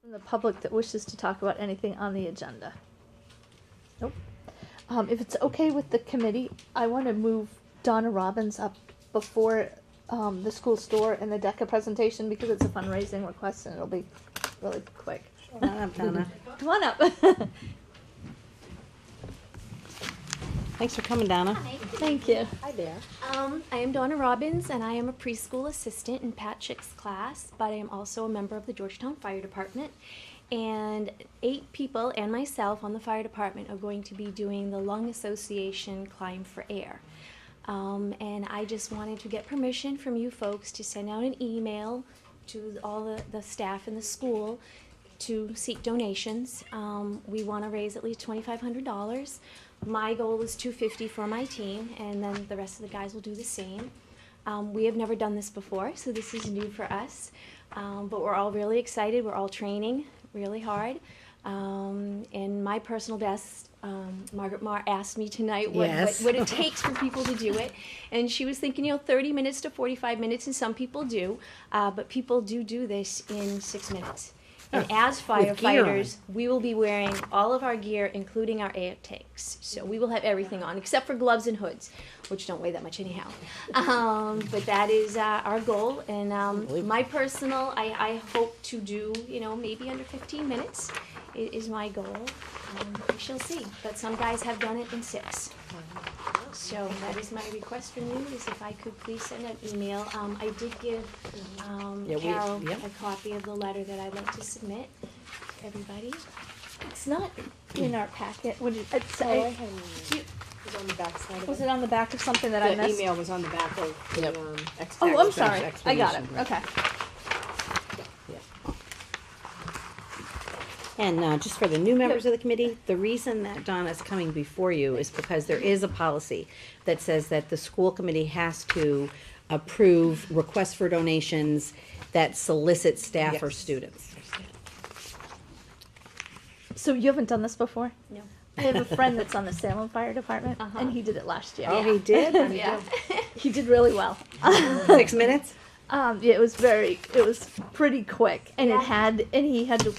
In the public that wishes to talk about anything on the agenda? Nope. If it's okay with the committee, I want to move Donna Robbins up before the school store and the DECA presentation because it's a fundraising request and it'll be really quick. Come on up, Donna. Come on up. Thanks for coming, Donna. Hi. Thank you. Hi there. I am Donna Robbins, and I am a preschool assistant in Pat Chick's class, but I am also a member of the Georgetown Fire Department. And 8 people and myself on the fire department are going to be doing the Lung Association Climb for Air. And I just wanted to get permission from you folks to send out an email to all the staff in the school to seek donations. We want to raise at least $2,500. My goal is $250 for my team, and then the rest of the guys will do the same. We have never done this before, so this is new for us. But we're all really excited. We're all training really hard. And my personal best, Margaret Marr asked me tonight what it takes for people to do it. And she was thinking, 30 minutes to 45 minutes, and some people do. But people do this in 6 minutes. And as firefighters, we will be wearing all of our gear, including our air tanks. So we will have everything on, except for gloves and hoods, which don't weigh that much anyhow. But that is our goal. And my personal, I hope to do, maybe under 15 minutes is my goal. We shall see. But some guys have done it in 6. So that is my request from you, is if I could please send an email. I did give Carol a copy of the letter that I'd like to submit to everybody. It's not in our packet. What did it It say? was on the back side of Was it. it on the back of something that I The missed? email was on the back of the Oh, I'm sorry. I got it. explanation, right. Okay. And just for the new members of the committee, the reason that Donna's coming before you is because there is a policy that says that the school committee has to approve requests for donations that solicit staff or Yes. students. So you haven't done this before? No. I have a friend that's on the Salem Fire Department, Uh-huh. and he did it last year. Oh, he did? Yeah. He did really well. 6 minutes? Yeah, it was pretty quick, and Yeah. he had to.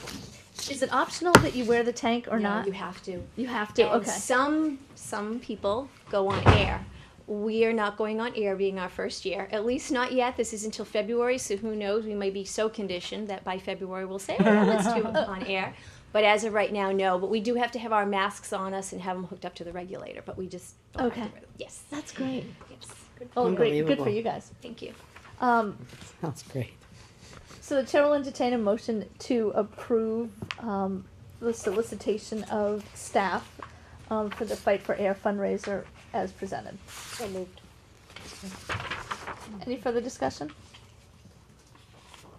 Is it optional that you wear the tank or No, not? you have to. You have to. And Okay. some people go on air. We are not going on air, being our first year. At least not yet. This is until February, so who knows? We may be so conditioned that by February we'll say, "Oh, yeah, let's do it on air." But as of right now, no. But we do have to have our masks on us and have them hooked up to the regulator. But we just don't Okay. have to. Yes. That's great. Yes. Oh, great. Good Unbelievable. for you guys. Thank you. Sounds great. So the chair will entertain a motion to approve the solicitation of staff for the Fight for Air fundraiser as presented. So moved. Any further discussion?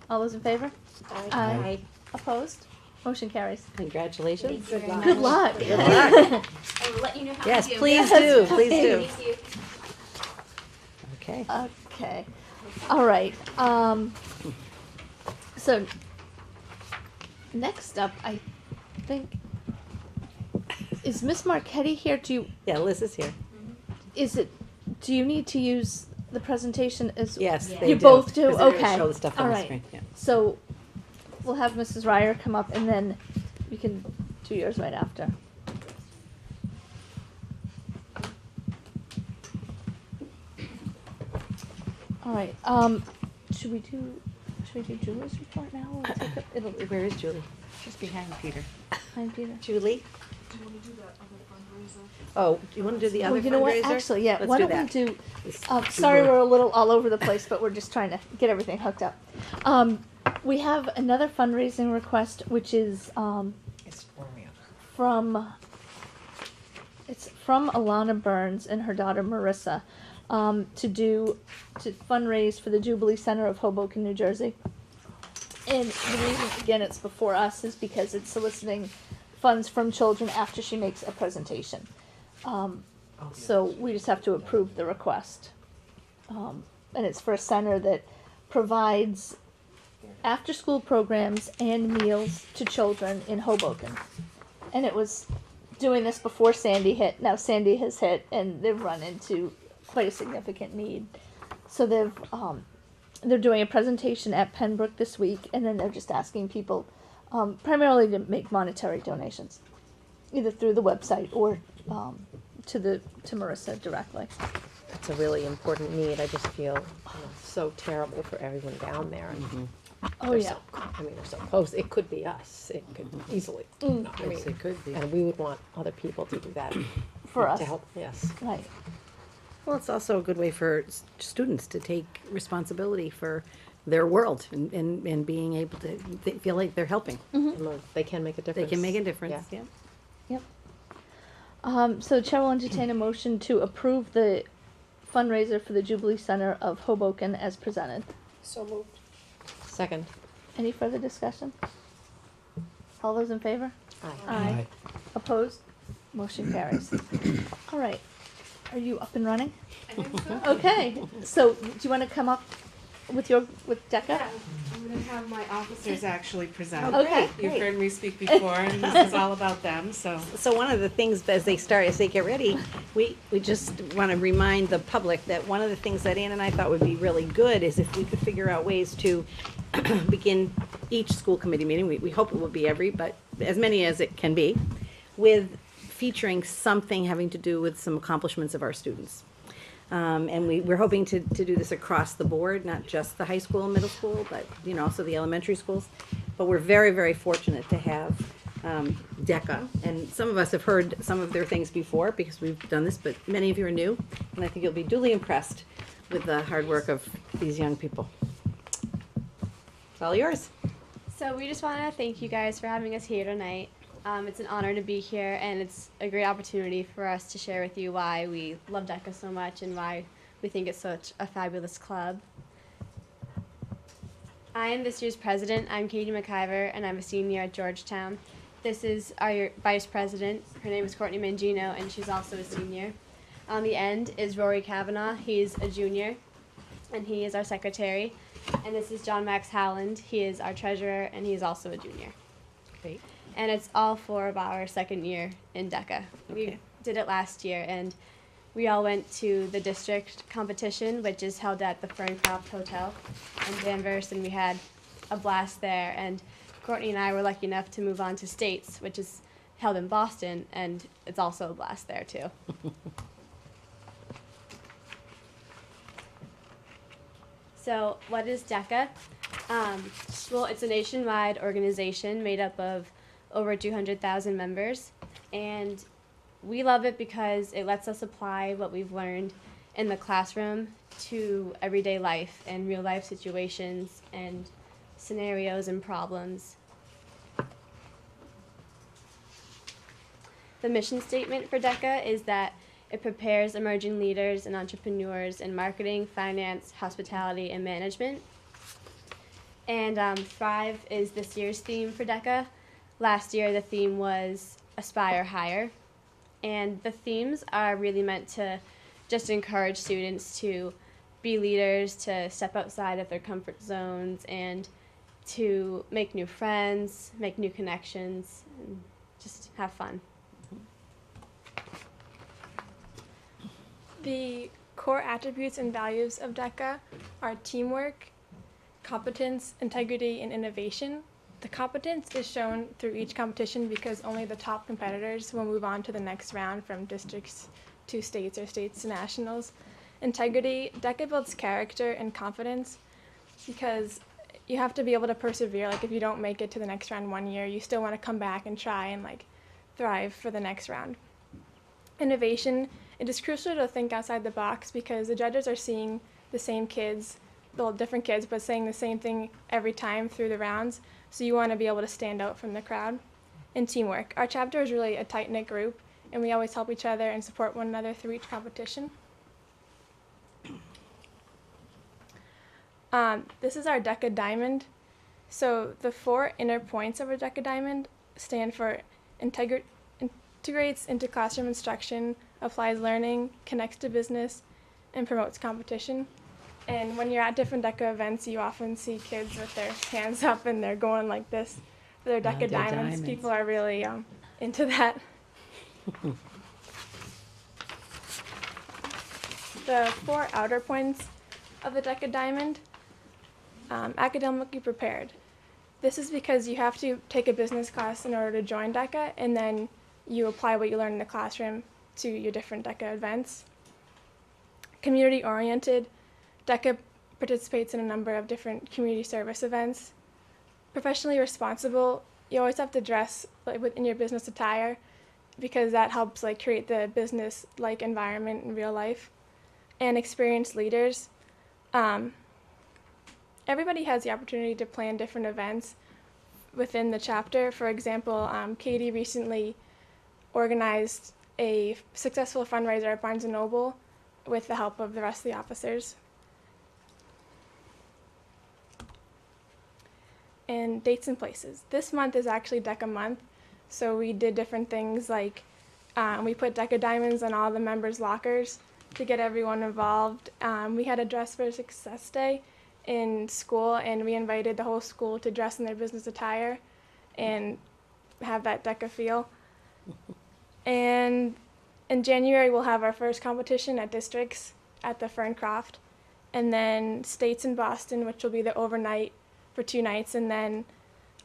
All those in favor? Aye. Opposed? Motion carries. Congratulations. Thank you very Good much. luck. Good luck. I will let you know how Yes, we do. please do, please do. Thank you. Okay. Okay. All right. So next up, I think is Miss Marchetti here? Yeah, Liz is here. Do you need to use the presentation as Yes, Yeah. they You do. both do? 'Cause they're gonna Okay. Show the stuff All on the right. screen, yeah. So we'll have Mrs. Ryer come up and then you can do yours right after. All right. Should we do Julie's report now? Or take it? It'll be Where is Julie? She's behind Peter. behind Peter. Julie? Oh, do you want to do the other Well, you know what? fundraiser? Actually, yeah. Let's Why do don't that. we do? This- Sorry, we're a little all over the place, but we're just trying to get everything hooked up. We have another fundraising request, which is It's warming up. from Alana Burns and her daughter Marissa to fundraise for the Jubilee Center of Hoboken, New Jersey. And the reason, again, it's before us is because it's soliciting funds from children after she makes a presentation. So we just have to approve the request. And it's for a center that provides after-school programs and meals to children in Hoboken. And it was doing this before Sandy hit. Now Sandy has hit, and they've run into quite a significant need. So they're doing a presentation at Pembroke this week, and then they're just asking people primarily to make monetary donations, either through the website or to Marissa directly. It's a really important need. I just feel so terrible for everyone down there. And Oh they're yeah. they're so close. It could be us. It could easily. I mean, Yes, it could be. and we would want other people to do that For us. to help. Yes. Right. Well, it's also a good way for students to take responsibility for their world and being able to feel like they're helping. And they can make a difference. They can make a difference, Yeah. yeah. Yep. So Chair will entertain a motion to approve the fundraiser for the Jubilee Center of Hoboken as presented. So moved. Second. Any further discussion? All those in favor? Aye. Aye. Opposed? Motion carries. All right. Are you up and running? Okay. So do you want to come up with Decca? I'm gonna have my officers actually present. Okay. You've heard me speak before, and this is all about them, so. So one of the things as they get ready, we just want to remind the public that one of the things that Ann and I thought would be really good is if we could figure out ways to begin each school committee meeting, we hope it will be every, but as many as it can be, with featuring something having to do with some accomplishments of our students. And we're hoping to do this across the board, not just the high school and middle school, but, also the elementary schools. But we're very, very fortunate to have DECA. And some of us have heard some of their things before because we've done this, but many of you are new. And I think you'll be duly impressed with the hard work of these young people. It's all yours. So we just want to thank you guys for having us here tonight. It's an honor to be here, and it's a great opportunity for us to share with you why we love DECA so much and why we think it's such a fabulous club. I am this year's president. I'm Katie McIver, and I'm a senior at Georgetown. This is our vice president. Her name is Courtney Mangino, and she's also a senior. On the end is Rory Kavanaugh. He's a junior, and he is our secretary. And this is John Max Howland. He is our treasurer, and he is also a junior. Great. And it's all 4 of our second year in DECA. We Okay. did it last year, and we all went to the district competition, which is held at the Ferncroft Hotel in Danvers, and we had a blast there. And Courtney and I were lucky enough to move on to states, which is held in Boston, and it's also a blast there too. So what is DECA? Well, it's a nationwide organization made up of over 200,000 members, and we love it because it lets us apply what we've learned in the classroom to everyday life and real life situations and scenarios and problems. The mission statement for DECA is that it prepares emerging leaders and entrepreneurs in marketing, finance, hospitality, and management. And Thrive is this year's theme for DECA. Last year, the theme was Aspire Higher. And the themes are really meant to just encourage students to be leaders, to step outside of their comfort zones, and to make new friends, make new connections, and just have fun. The core attributes and values of DECA are teamwork, competence, integrity, and innovation. The competence is shown through each competition because only the top competitors will move on to the next round from districts to states or states to nationals. Integrity, DECA builds character and confidence because you have to be able to persevere. Like if you don't make it to the next round one year, you still want to come back and try and thrive for the next round. Innovation, it is crucial to think outside the box because the judges are seeing the same kids, well, different kids, but saying the same thing every time through the rounds. So you want to be able to stand out from the crowd. And teamwork. Our chapter is really a tight-knit group, and we always help each other and support one another through each competition. This is our DECA Diamond. So the 4 inner points of a DECA Diamond stand for integrates into classroom instruction, applies learning, connects to business, and promotes competition. And when you're at different DECA events, you often see kids with their hands up and they're going like this for their DECA diamonds. People are really into that. The 4 outer points of the DECA Diamond, academically prepared. This is because you have to take a business class in order to join DECA, and then you apply what you learn in the classroom to your different DECA events. Community-oriented, DECA participates in a number of different community service events. Professionally responsible, you always have to dress in your business attire because that helps create the business-like environment in real life. And experienced leaders, everybody has the opportunity to plan different events within the chapter. For example, Katie recently organized a successful fundraiser at Barnes & Noble with the help of the rest of the officers. And dates and places. This month is actually DECA month, so we did different things like we put DECA diamonds on all the members' lockers to get everyone involved. We had a Dress for Success Day in school, and we invited the whole school to dress in their business attire and have that DECA feel. And in January, we'll have our first competition at districts at the Ferncroft, and then states in Boston, which will be the overnight for 2 nights, and then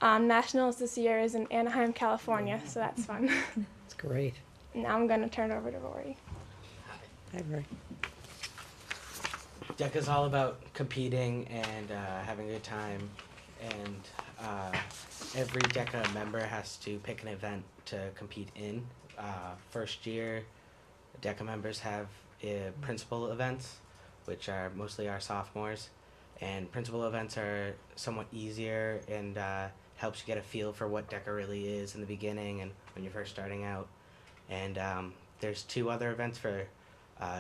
nationals this year is in Anaheim, California, so that's fun. It's great. Now I'm going to turn it over to Rory. Hi, Rory. DECA's all about competing and having a good time, and every DECA member has to pick an event to compete in. First year, DECA members have principal events, which are mostly our sophomores, and principal events are somewhat easier and helps you get a feel for what DECA really is in the beginning and when you're first starting out. And there's 2 other events for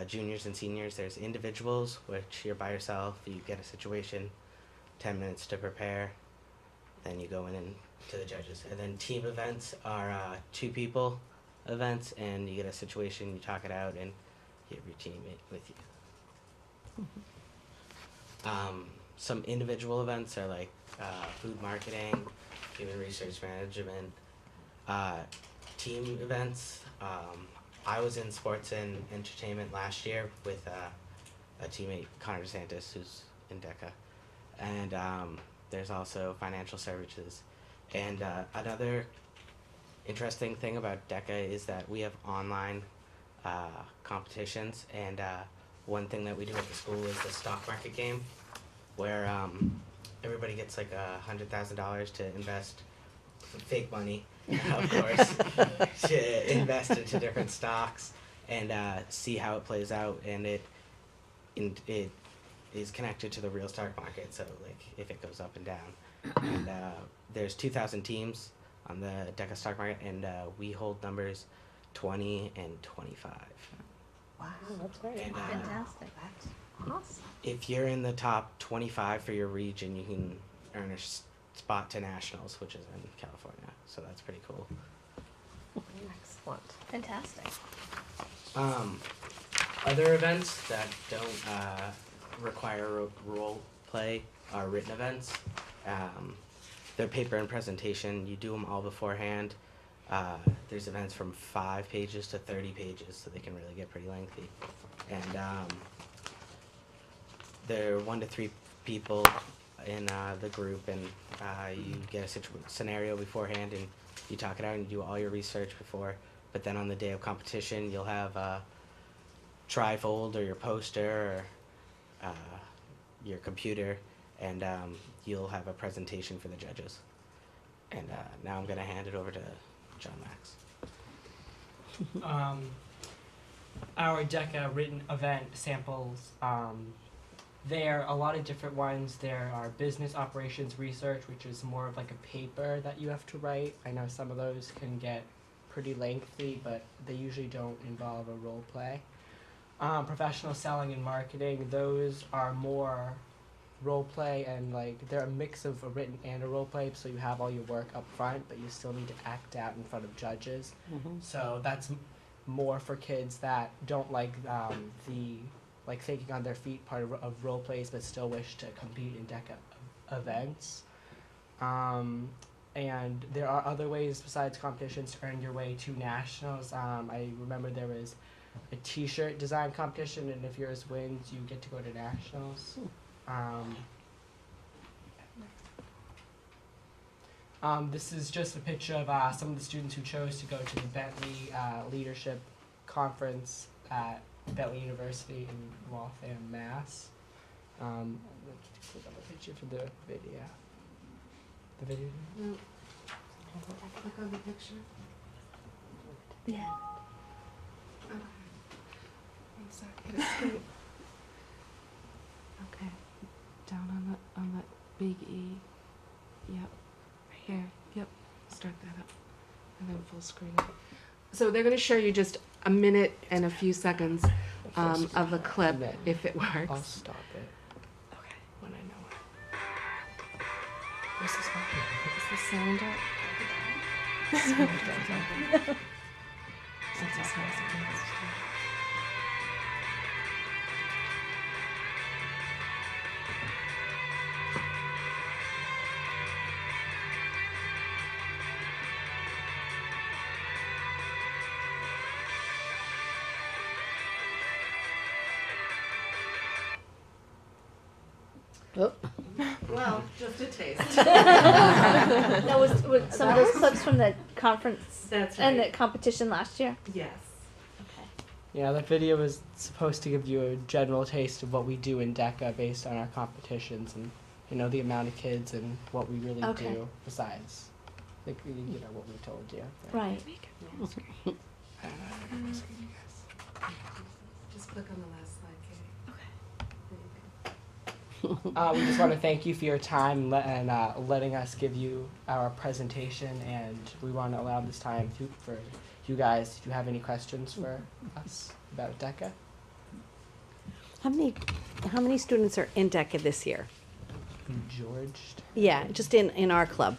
juniors and seniors. There's individuals, which you're by yourself, you get a situation, 10 minutes to prepare, then you go in and to the judges. And then team events are 2 people events, and you get a situation, you talk it out, and you have your teammate with you. Some individual events are like food marketing, human research management, team events. I was in sports and entertainment last year with a teammate, Connor DeSantis, who's in DECA. And there's also financial services. And another interesting thing about DECA is that we have online competitions. And one thing that we do at the school is the stock market game, where everybody gets like $100,000 to invest fake money, of course, to invest into different stocks and see how it plays out, and it is connected to the real stock market. So like if it goes up and down, and there's 2,000 teams on the DECA stock market, and we hold numbers 20 and 25. Wow, that's great. And, Fantastic. Awesome. if you're in the top 25 for your region, you can earn a spot to nationals, which is in California. So that's pretty cool. Excellent. Fantastic. Other events that don't require role play are written events. They're paper and presentation. You do them all beforehand. There's events from 5 pages to 30 pages, so they can really get pretty lengthy. And they're 1 to 3 people in the group, and you get a scenario beforehand, and you talk it out, and you do all your research before. But then on the day of competition, you'll have a trifold or your poster or your computer, and you'll have a presentation for the judges. And now I'm going to hand it over to John Max. Our DECA written event samples, there are a lot of different ones. There are business operations research, which is more of like a paper that you have to write. I know some of those can get pretty lengthy, but they usually don't involve a role play. Professional selling and marketing, those are more role play, and like they're a mix of a written and a role play, so you have all your work up front, but you still need to act out in front of judges. So that's more for kids that don't like the like thinking on their feet part of role plays, but still wish to compete in DECA events. And there are other ways besides competitions to earn your way to nationals. I remember there was a t-shirt design competition, and if yours wins, you get to go to nationals. This is just a picture of some of the students who chose to go to the Bentley Leadership Conference at Bentley University in Waltham, Mass. Let's click on the picture for the video. The video? No. Click on the picture. Yeah. Okay. One sec. Hit escape. Okay. Down on that big E. Yep. Here. Yep. Start that up. And then full screen. So they're going to show you just a minute and a few seconds of a clip, And then if it works. I'll stop it Okay. when I know it. Where's this one? Is the sound up? That's awesome. Well, just a taste. That was some of those clips from the conference That's and the right. competition last year. Yes. Yeah, that video was supposed to give you a general taste of what we do in DECA based on our competitions and, you know, the amount of kids and what we really Okay. do besides, like, you know, what we told you. Right. Just click on the last slide, Katie. We just want to thank you for your time and letting us give you our presentation, and we want to allow this time for you guys. Do you have any questions for us about DECA? How many students are in DECA this year? Georgetown. Yeah, just in our club.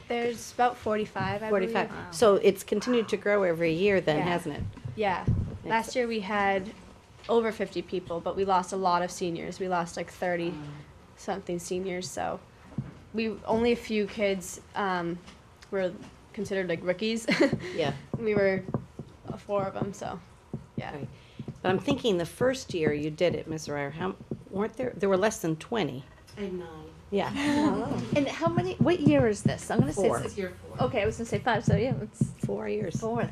There's about 45, I 45. believe. So it's continued to grow every year then, Yeah. hasn't it? Yeah. Last year we had over 50 people, but we lost a lot of seniors. We lost like 30 something seniors, so only a few kids were considered like rookies. Yeah. We were 4 of them, so yeah. Right. But I'm thinking the first year you did it, Ms. Ryer, weren't there were less than 20. I know. Yeah. And how many? What year is this? I'm gonna say. 4. This is year 4. Okay, I was gonna say 5. So yeah, it's 4 years. 4.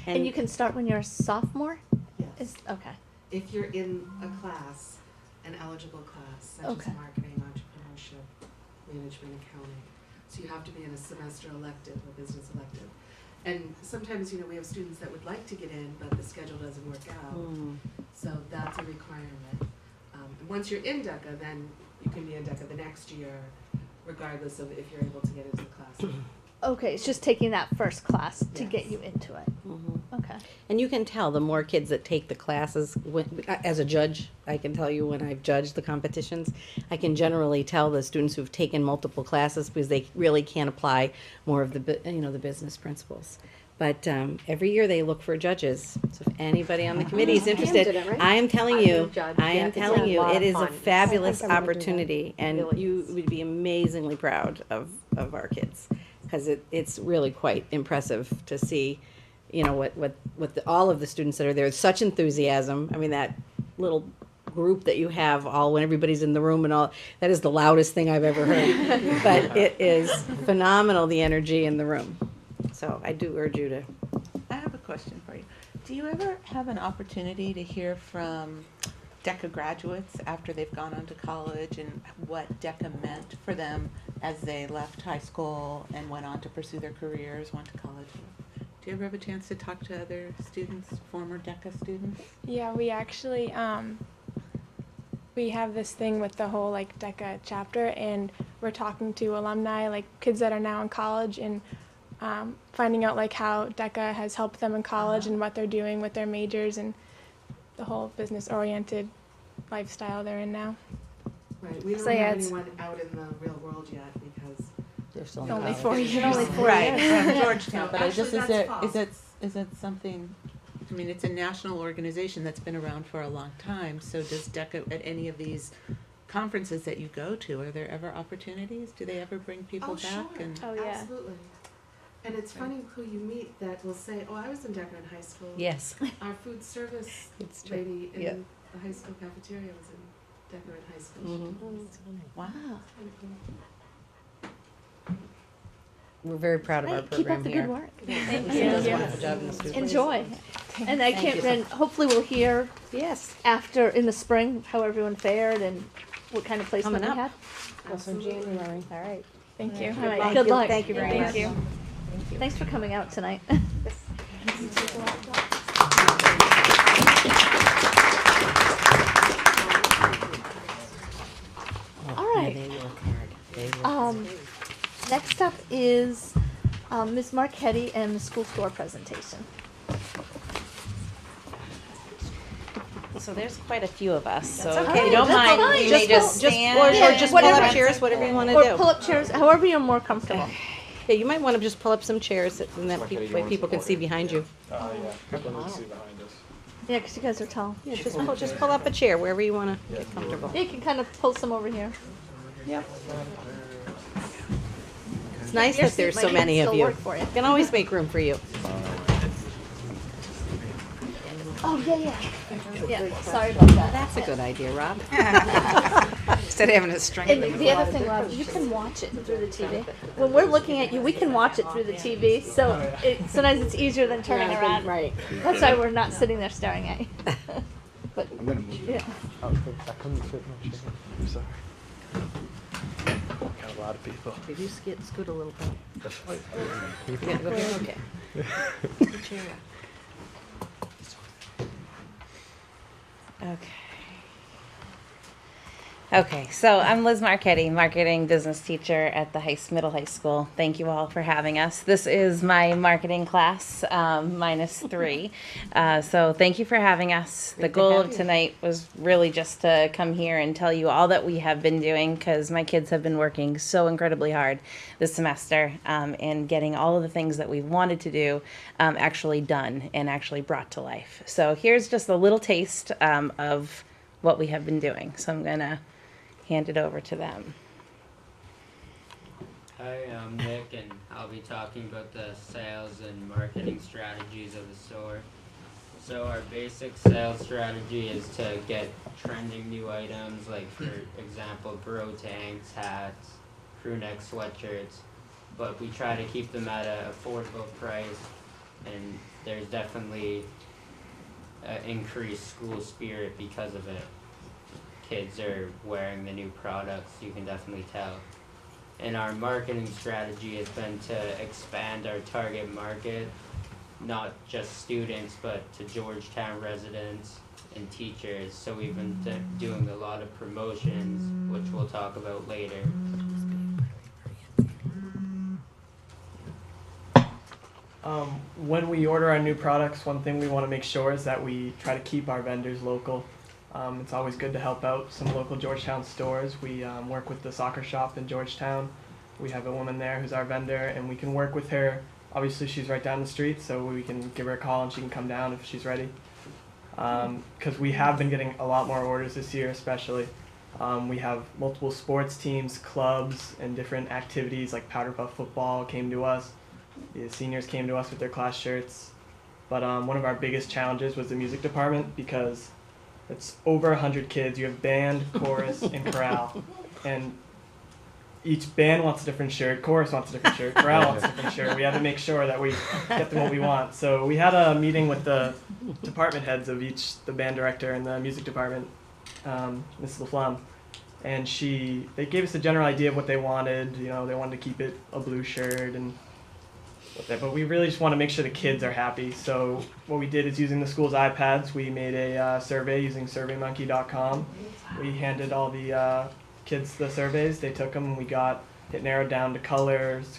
And you can start when you're a sophomore. Yes. Is okay. If you're in a class, an eligible class, such Okay. as marketing, entrepreneurship, management, accounting, so you have to be in a semester elective or business elective. And sometimes, you know, we have students that would like to get in, but the schedule doesn't work out. Mm. So that's a requirement. And once you're in DECA, then you can be in DECA the next year, regardless of if you're able to get into the class. Okay, it's just taking that first class to get Yes. you into it. Mhm. Okay. And you can tell the more kids that take the classes, as a judge, I can tell you when I've judged the competitions, I can generally tell the students who've taken multiple classes because they really can apply more of the the business principles. But every year they look for judges. So if anybody on the committee is interested, did it, right? I am telling I've you, been judged, I yeah, am it's telling a you, lot it of is a fun. fabulous I think I'm gonna do that. opportunity, and Really you is. would be amazingly proud of our kids because it's really quite impressive to see, you know, all of the students that are there. Such enthusiasm. I mean, that little group that you have all when everybody's in the room and all, that is the loudest thing I've ever heard. But it is phenomenal, the energy in the room. So I do urge you to. I have a question for you. Do you ever have an opportunity to hear from DECA graduates after they've gone on to college and what DECA meant for them as they left high school and went on to pursue their careers, went to college? Do you ever have a chance to talk to other students, former DECA students? Yeah, we actually we have this thing with the whole like DECA chapter, and we're talking to alumni, like kids that are now in college, and finding out like how DECA has helped them in college and what they're doing with their majors and the whole business-oriented lifestyle they're in now. Right, we don't So, yeah, have it's- anyone out in the real world yet because They're still in Only college. 4 years. Only 4 Right, years. from Georgetown, but I Actually, just, that's false. is it something, I mean, it's a national organization that's been around for a long time, so does DECA, at any of these conferences that you go to, are there ever opportunities? Do they ever bring people back? Sure. And Oh, yeah. Absolutely. And it's funny who you meet that will say, "Oh, I was in DECA in high school." Yes. Our food service It's true. lady in Yeah. the high school cafeteria was in DECA in high school. Mhm. wow. we're very proud of our Right, keep program up the here. good work. Lisa does a wonderful job in the students. Enjoy. And I can't, you. and hopefully we'll hear Yes. after, in the spring, how everyone fared and what kind of placement Coming we up. had. Also January, all right. Thank you. All right, good luck. Thank you very much. Thank you. Thanks for coming out tonight. All Yeah, right. they work hard. They work Next up is Ms. Marquetti and the school store presentation. So there's quite a few of us, so That's if okay. you don't That's mind, fine. you Just may pull- just just, stand. or Yeah, just pull whatever. up chairs, whatever you want to Or do. pull up chairs, however you're more comfortable. Yeah, you might want to just pull up some chairs, and that way people can see behind you. Yeah, let me see behind us. Yeah, because you guys are tall. Yeah, just pull up a chair wherever you want to get comfortable. Yeah, you can kind of pull some over here. Yep. It's nice Your that there's seat so might many of still you. work for you. Can always make room for you. Oh, yeah. Yeah, sorry about that. That's a good idea, Rob. Instead of having to string And the other thing, Rob, you can watch it through the TV. When we're looking at you, we can watch it through the TV, so sometimes it's easier than turning around. Right. That's why we're not sitting there staring at you. But, I'm gonna move. yeah. I couldn't fit in my chair. I'm sorry. Got a lot of people. Did you scoot a little bit? You Yeah, go ahead. Okay. Okay. Okay, so I'm Liz Marchetti, marketing business teacher at the middle high school. Thank you all for having us. This is my marketing class, -3. So thank you for having us. The Great to goal have of you. tonight was really just to come here and tell you all that we have been doing, because my kids have been working so incredibly hard this semester, and getting all of the things that we wanted to do actually done and actually brought to life. So here's just a little taste of what we have been doing. So I'm gonna hand it over to them. Hi, I'm Nick, and I'll be talking about the sales and marketing strategies of the store. So our basic sales strategy is to get trending new items, like for example, bro tanks, hats, crew neck sweatshirts, but we try to keep them at an affordable price, and there's definitely increased school spirit because of it. Kids are wearing the new products, you can definitely tell. And our marketing strategy has been to expand our target market, not just students, but to Georgetown residents and teachers. So we've been doing a lot of promotions, which we'll talk about later. When we order our new products, one thing we want to make sure is that we try to keep our vendors local. It's always good to help out some local Georgetown stores. We work with the soccer shop in Georgetown. We have a woman there who's our vendor, and we can work with her. Obviously, she's right down the street, so we can give her a call and she can come down if she's ready. Because we have been getting a lot more orders this year, especially. We have multiple sports teams, clubs, and different activities like Powder Puff football came to us. The seniors came to us with their class shirts. But one of our biggest challenges was the music department, because it's over 100 kids. You have band, chorus, and chorale. And each band wants a different shirt, chorus wants a different shirt, chorale wants a different shirt. We had to make sure that we get them what we want. So we had a meeting with the department heads of each, the band director and the music department, Ms. LaFlamme. And they gave us a general idea of what they wanted. You know, they wanted to keep it a blue shirt and but we really just want to make sure the kids are happy. So what we did is, using the school's iPads, we made a survey using surveymonkey.com. We handed all the kids the surveys. They took them, and we got it narrowed down to colors,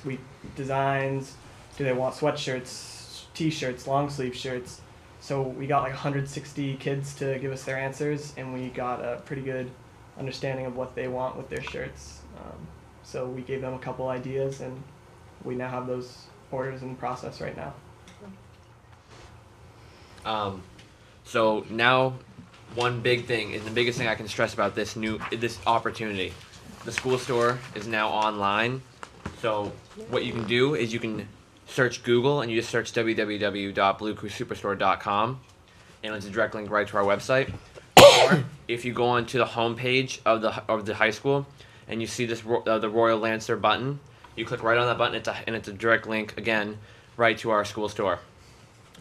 designs. Do they want sweatshirts, t-shirts, long sleeve shirts? So we got like 160 kids to give us their answers, and we got a pretty good understanding of what they want with their shirts. So we gave them a couple ideas, and we now have those orders in process right now. So now, one big thing, and the biggest thing I can stress about this opportunity, the school store is now online. So what you can do is you can search Google, and you just search www.bluecrewsuperstore.com, and it's a direct link right to our website. Or if you go onto the homepage of the high school, and you see this the Royal Lancer button, You click right on that button, and it's a direct link again right to our school store.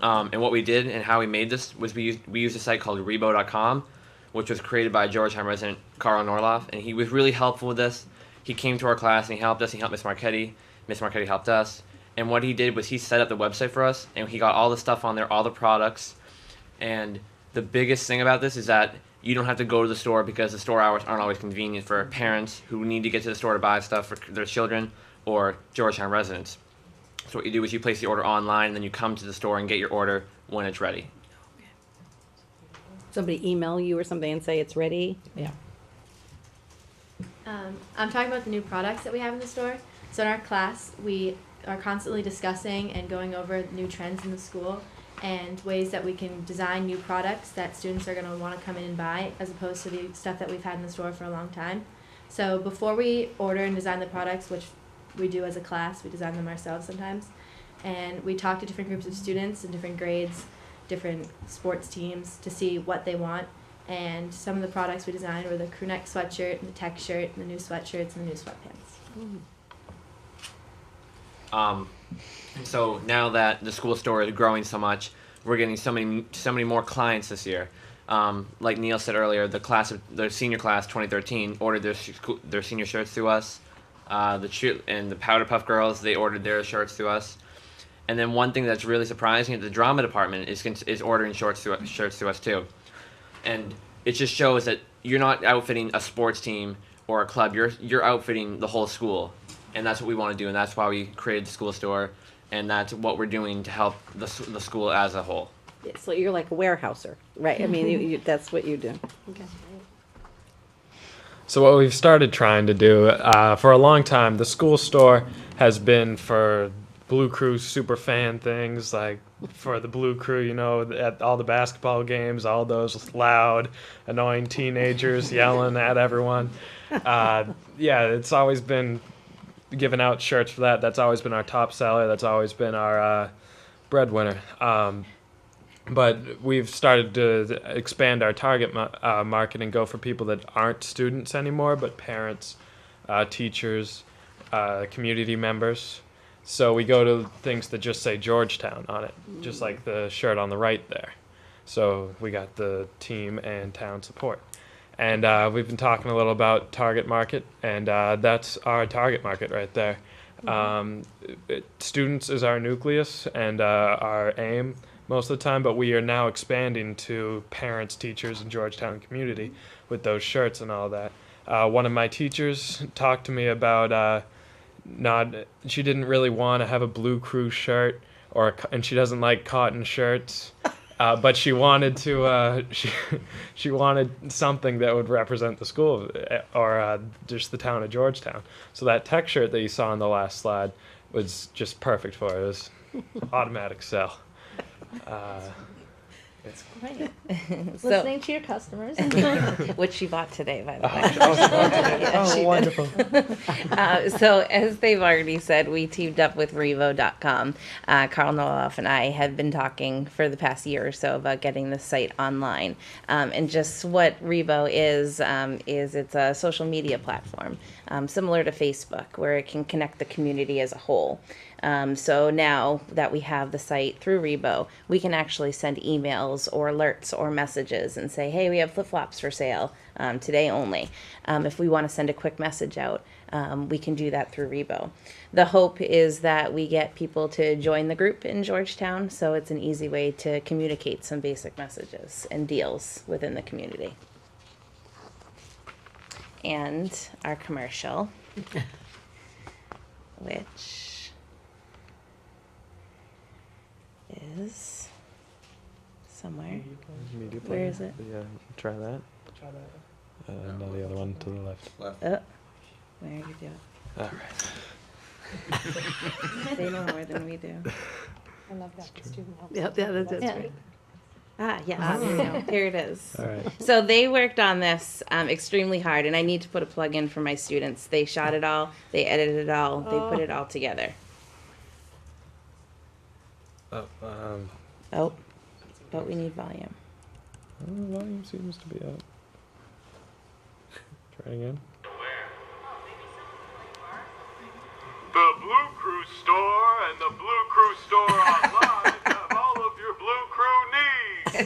And what we did and how we made this was we used a site called Rebo.com, which was created by Georgetown resident Carl Norloff, and he was really helpful with this. He came to our class and he helped us. He helped Miss Marchetti. Miss Marchetti helped us. And what he did was he set up the website for us, and he got all the stuff on there, all the products. And the biggest thing about this is that you don't have to go to the store because the store hours aren't always convenient for parents who need to get to the store to buy stuff for their children or Georgetown residents. So what you do is you place the order online, and then you come to the store and get your order when it's ready. Somebody email you or something and say it's ready? Yeah. I'm talking about the new products that we have in the store. So in our class, we are constantly discussing and going over new trends in the school and ways that we can design new products that students are going to want to come in and buy, as opposed to the stuff that we've had in the store for a long time. So before we order and design the products, which we do as a class, we design them ourselves sometimes, and we talk to different groups of students in different grades, different sports teams, to see what they want. And some of the products we designed were the crew neck sweatshirt, and the tech shirt, and the new sweatshirts, and the new sweatpants. So now that the school store is growing so much, we're getting so many more clients this year. Like Neil said earlier, the senior class 2013 ordered their senior shirts through us. The Powder Puff Girls, they ordered their shirts through us. And then one thing that's really surprising is the drama department is ordering shirts through us too. And it just shows that you're not outfitting a sports team or a club. You're outfitting the whole school, and that's what we want to do. And that's why we created the school store, and that's what we're doing to help the school as a whole. Yeah, so you're like a warehouser, right? I mean, that's what you do. Okay. So what we've started trying to do, for a long time, the school store has been for Blue Crew super fan things, like for the Blue Crew, you know, at all the basketball games, all those loud, annoying teenagers yelling at everyone. Yeah, it's always been giving out shirts for that. That's always been our top seller. That's always been our breadwinner. But we've started to expand our target market and go for people that aren't students anymore, but parents, teachers, community members. So we go to things that just say Georgetown on it, just like the shirt on the right there. So we got the team and town support. And we've been talking a little about target market, and that's our target market right there. Students is our nucleus and our aim most of the time, but we are now expanding to parents, teachers, and Georgetown community with those shirts and all that. One of my teachers talked to me about she didn't really want to have a Blue Crew shirt, and she doesn't like cotton shirts, but she wanted to she wanted something that would represent the school or just the town of Georgetown. So that tech shirt that you saw on the last slide was just perfect for it. It was automatic sell. It's great. So- Listening to your customers. Which she bought today, by the way. Oh, She wonderful. So as they've already said, we teamed up with Revo.com. Carl Noloff and I have been talking for the past year or so about getting the site online. And just what Revo is it's a social media platform, similar to Facebook, where it can connect the community as a whole. So now that we have the site through Rebo, we can actually send emails or alerts or messages and say, hey, we have flip-flops for sale today only. If we want to send a quick message out, we can do that through Rebo. The hope is that we get people to join the group in Georgetown, so it's an easy way to communicate some basic messages and deals within the community. And our commercial, which is somewhere. Media Where player. is it? Yeah, try that. Try that. No, the other one to the left. Where are you doing? All right. They know more than we do. I love that for student health. Yeah, that's Yeah. great. Yes, there you go. Here it is. All right. So they worked on this extremely hard, and I need to put a plug in for my students. They shot it all, they edited it all, they put it all together. Oh, But we need volume. the volume seems to be up. Try again. Boom. Crew store and the Blue Crew store online have all of your Blue Crew needs.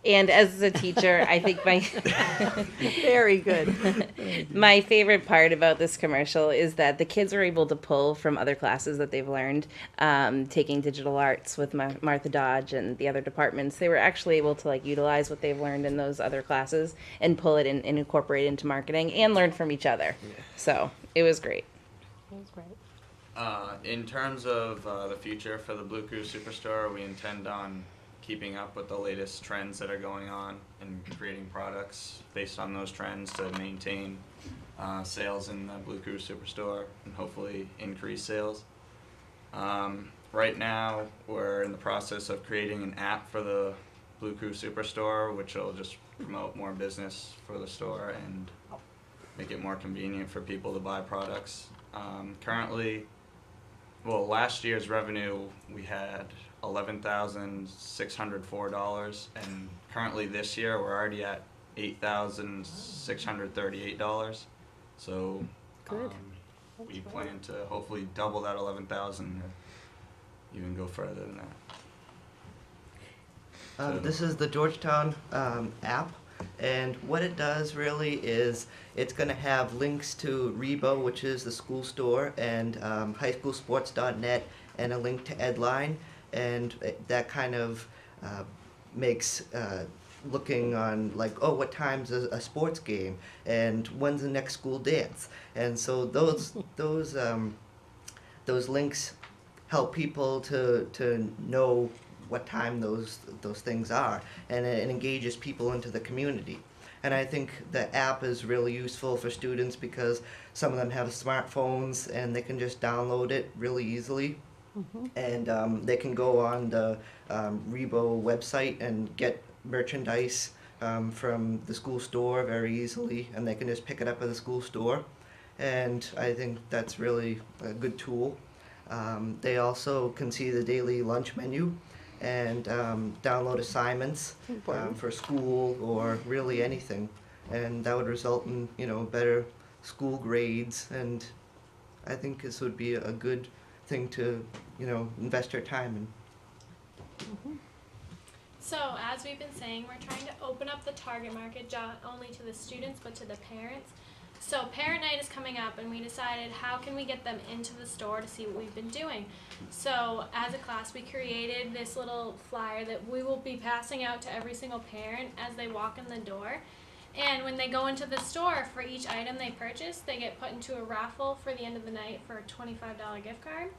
And as a teacher, I think my Very good. my favorite part about this commercial is that the kids are able to pull from other classes that they've learned, taking digital arts with Martha Dodge and the other departments. They were actually able to like utilize what they've learned in those other classes and pull it in and incorporate it into marketing and learn from each other. So it was great. That was great. In terms of the future for the Blue Crew Superstore, we intend on keeping up with the latest trends that are going on and creating products based on those trends to maintain sales in the Blue Crew Superstore and hopefully increase sales. Right now, we're in the process of creating an app for the Blue Crew Superstore, which will just promote more business for the store and make it more convenient for people to buy products. Currently, well, last year's revenue, we had $11,604, and currently this year we're already at $8,638. So Good. we plan to hopefully double that 11,000, or even go further than that. This is the Georgetown app, and what it does really is it's going to have links to Rebo, which is the school store, and highschoolsports.net, and a link to Edline. And that kind of makes looking on like, oh, what time's a sports game, and when's the next school dance, and so those links help people to know what time those things are, and it engages people into the community. And I think the app is really useful for students because some of them have smartphones and they can just download it really easily. And they can go on the Rebo website and get merchandise from the school store very easily, and they can just pick it up at the school store. And I think that's really a good tool. They also can see the daily lunch menu and download assignments for school or really anything, and that would result in better school grades. And I think this would be a good thing to invest your time in. So as we've been saying, we're trying to open up the target market not only to the students but to the parents. So parent night is coming up, and we decided how can we get them into the store to see what we've been doing. So as a class, we created this little flyer that we will be passing out to every single parent as they walk in the door. And when they go into the store, for each item they purchase, they get put into a raffle for the end of the night for a $25 gift card,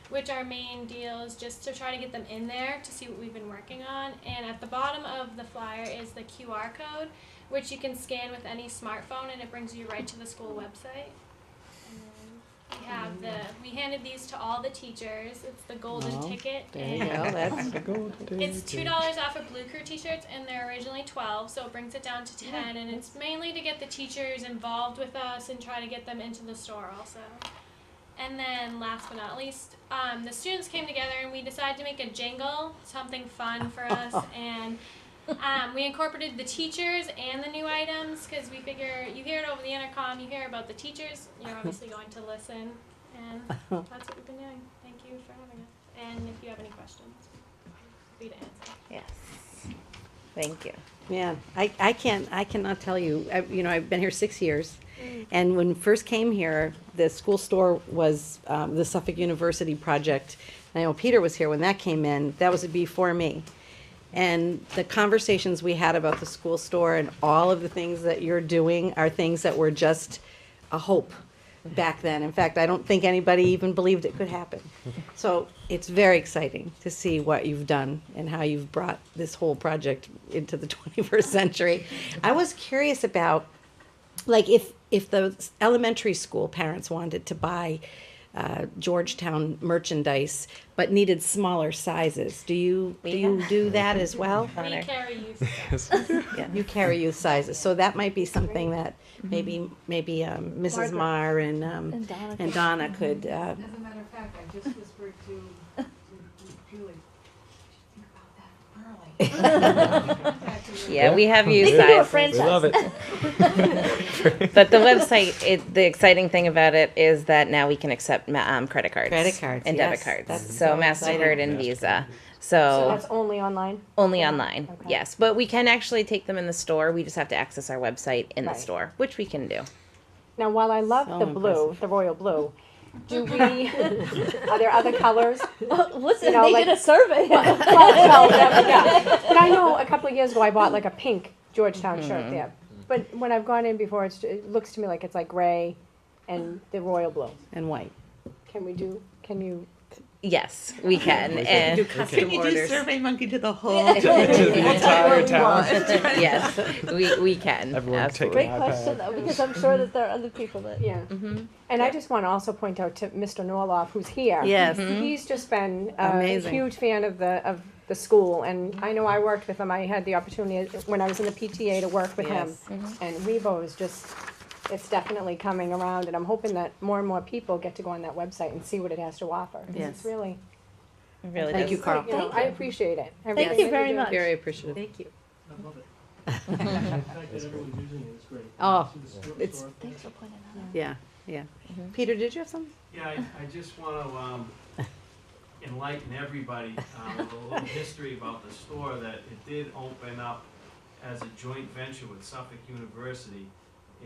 which our main deal is just to try to get them in there to see what we've been working on. And at the bottom of the flyer is the QR code, which you can scan with any smartphone, and it brings you right to the school website. And then we handed these to all the teachers. It's the golden ticket. There you go. That's It's $2 off of Blue Crew t-shirts, and they're originally $12, so it brings it down to $10. And it's mainly to get the teachers involved with us and try to get them into the store also. And then last but not least, the students came together and we decided to make a jingle, something fun for us. And we incorporated the teachers and the new items, because we figure you hear it over the intercom, you hear about the teachers, you're obviously going to listen. And that's what we've been doing. Thank you for having us. And if you have any questions, free to answer. Yes. Thank you. Man, I cannot tell you. I've been here 6 years, and when we first came here, the school store was the Suffolk University project. I know Peter was here when that came in. That was before me. And the conversations we had about the school store and all of the things that you're doing are things that were just a hope back then. In fact, I don't think anybody even believed it could happen. So it's very exciting to see what you've done and how you've brought this whole project into the 21st century. I was curious about, like, if the elementary school parents wanted to buy Georgetown merchandise, but needed smaller sizes. Do you do that as well? We carry youth. Yeah, you carry youth sizes, so that might be something that maybe Mrs. Marr and Donna could. As a matter of fact, I just whispered to Julie. Yeah, we have you They can do a sizes. franchise. We love it. But the website, the exciting thing about it is that now we can accept credit cards. Credit cards, and yes. debit cards. That's So so exciting. MasterCard and Visa. So that's only online? Only online, Okay. yes. But we can actually take them in the store. We just have to access our website in the Right. store, which we can do. Now, while I love So the blue, impressive. the royal blue, do we, are there other colors? Listen, You know, they like- did a survey. Well, yeah. But I know a couple of years ago, I bought like a pink Georgetown shirt there. But when I've gone in before, it looks to me like it's like gray and the royal blue. And white. Can you? Yes, we can. do And custom Can you do orders. Survey Monkey to the whole? To the entire town. yes, we can. Everyone take absolutely. an Great question though, because I'm sure that there are other people that. Yeah. And I just want to also point out to Mr. Norloff, who's here. Yes. He's just been a Amazing. huge fan of the school, and I know I worked with him. I had the opportunity when I was in the PTA to work with Yes. him, and Rebo is just. It's definitely coming around, and I'm hoping that more and more people get to go on that website and see what it has to offer. 'Cause Yes. It's really. Really Thank does. you, Carl. You know, I appreciate it. Thank Everything you that very do. much. Very appreciative. Thank you. I love it. The fact that everyone's using it is great. Oh, See the store- it's- store. Thanks for pointing that out. Yeah, yeah. Peter, did you have something? Yeah, I just want to enlighten everybody with a little history about the store, that it did open up as a joint venture with Suffolk University.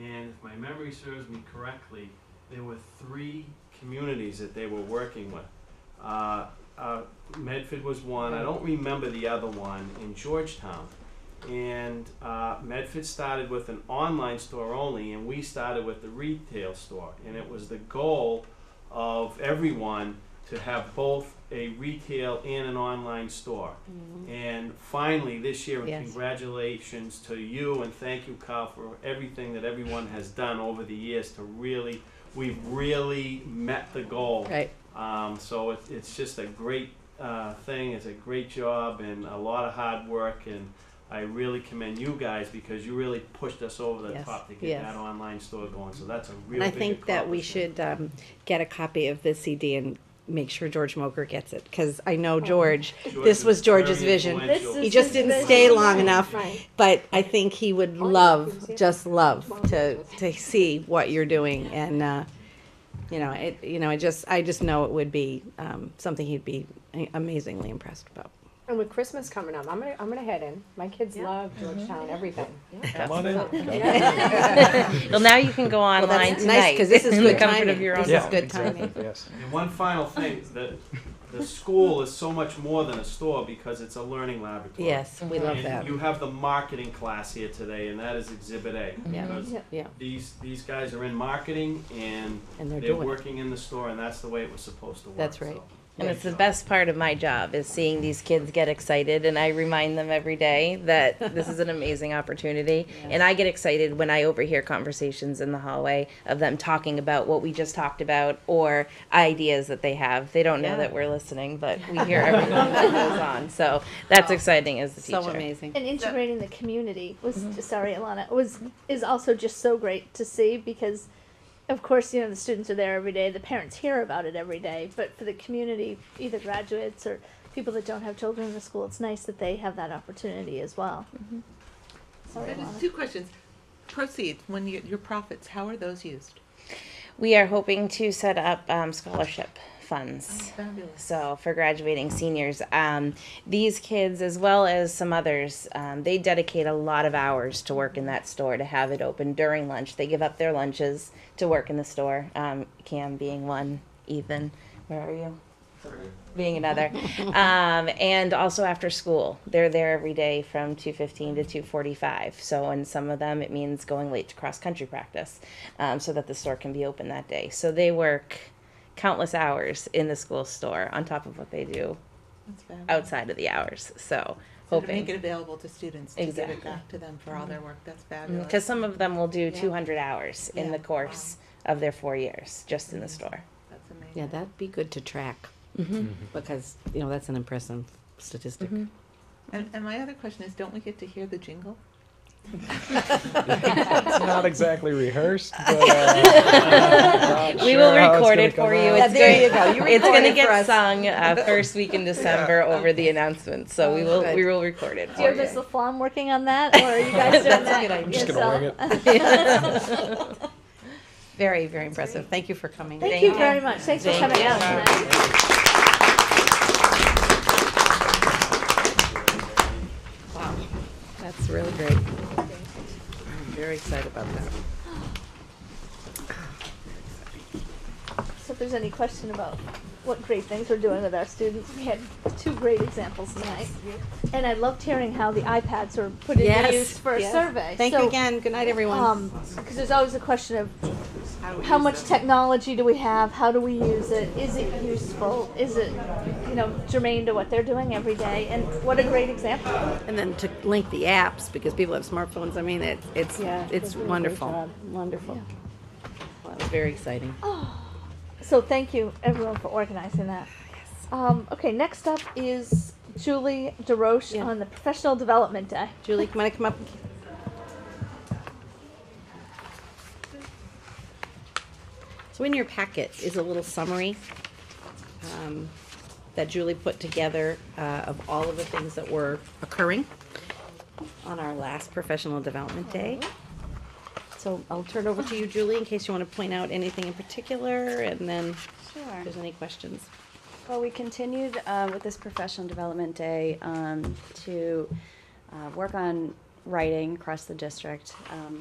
And if my memory serves me correctly, there were 3 communities that they were working with. Medford was one. I don't remember the other one in Georgetown. And Medford started with an online store only, and we started with the retail store. And it was the goal of everyone to have both a retail and an online store. And finally, this year, and Yes. congratulations to you, and thank you, Carl, for everything that everyone has done over the years to really, we've really met the goal. Right. So it's just a great thing. It's a great job and a lot of hard work, and I really commend you guys because you really pushed us over the Yes, top to get yes. that online store going. So that's a real And I big think that we accomplishment. should get a copy of this CD and make sure George Moker gets it, because I know George, George this is was George's very vision. influential. This He just is didn't his stay vision. long enough, Right. but I think he would love, just love to see what you're doing, and I just know it would be something he'd be amazingly impressed about. And with Christmas coming up, I'm gonna head in. My kids love Georgetown, everything. Come on in. Well, now you can go Well, online that's tonight. nice, 'cause this is in the good comfort timing. of your own This is home. good exactly, timing. yes. And one final thing, the school is so much more than a store because it's a learning laboratory. Yes, we love And that. you have the marketing class here today, and that is Exhibit A. Yeah. Because Yeah. these guys are in marketing, and And they're they're doing it. working in the store, and that's the way it was supposed to work. That's right. so. And it's the best part of my job is seeing these kids get excited, and I remind them every day that this is an amazing opportunity. And I get excited when I overhear conversations in the hallway of them talking about what we just talked about or ideas that they have. They don't know Yeah. that we're listening, but we hear everything that goes on. So that's exciting as the teacher. So amazing. And integrating the community was sorry, Alana, is also just so great to see because of course, the students are there every day, the parents hear about it every day, but for the community, either graduates or people that don't have children in the school, it's nice that they have that opportunity as well. Sorry, So just Alana. 2 questions. Proceeds, when your profits, how are those used? We are hoping to set up scholarship funds. Fabulous. So for graduating seniors, these kids, as well as some others, they dedicate a lot of hours to work in that store to have it open during lunch. They give up their lunches to work in the store. Cam being one, Ethan, where are you? Being another, and also after school, they're there every day from 2:15 to 2:45. So, and some of them it means going late to cross country practice, so that the store can be open that day. So they work countless hours in the school store on top of what they do That's fabulous. outside of the hours. So So to hoping, make it available to students, to give Exactly. it back to them for all their work, that's fabulous. because some of them will do 200 hours in Yeah. the course of their 4 years just in the store. That's amazing. Yeah, that'd be good to track, Mm-hmm. because, you know, that's an impressive statistic. And my other question is, don't we get to hear the jingle? It's not exactly rehearsed, but We will record it for you. Yeah, It's there going, you go. You it's record going to it for get us. sung first week in December over the announcement. So we will good. we will record it Do for you have you. Miss LaFlamme working on that, or are you guys doing That's a that good idea. I'm just gonna wing yourself? Very, very impressive. Thank you for coming. Thank you very much. Thanks for Thank coming you. out tonight. Wow, that's really great. I'm very excited about that. So if there's any question about what great things we're doing with our students, we had 2 great examples tonight. And I loved hearing how the iPads were put into Yes, use for a yes. survey. Thank you again. Good night, everyone. Because there's always a question of how much technology do we have? How do we use it? Is it useful? Is it, germane to what they're doing every day? And what a great example. And then to link the apps, because people have smartphones, I mean, it's wonderful. Wonderful. Well, it's very exciting. So thank you, everyone, for organizing that. Okay, next up is Julie DeRoche on the Professional Development Day. Julie, you want to come up? So in your packet is a little summary that Julie put together of all of the things that were occurring on our last Professional Development Day. So I'll turn it over to you, Julie, in case you want to point out anything in particular, and then if Sure. there's any questions. Well, we continued with this Professional Development Day to work on writing across the district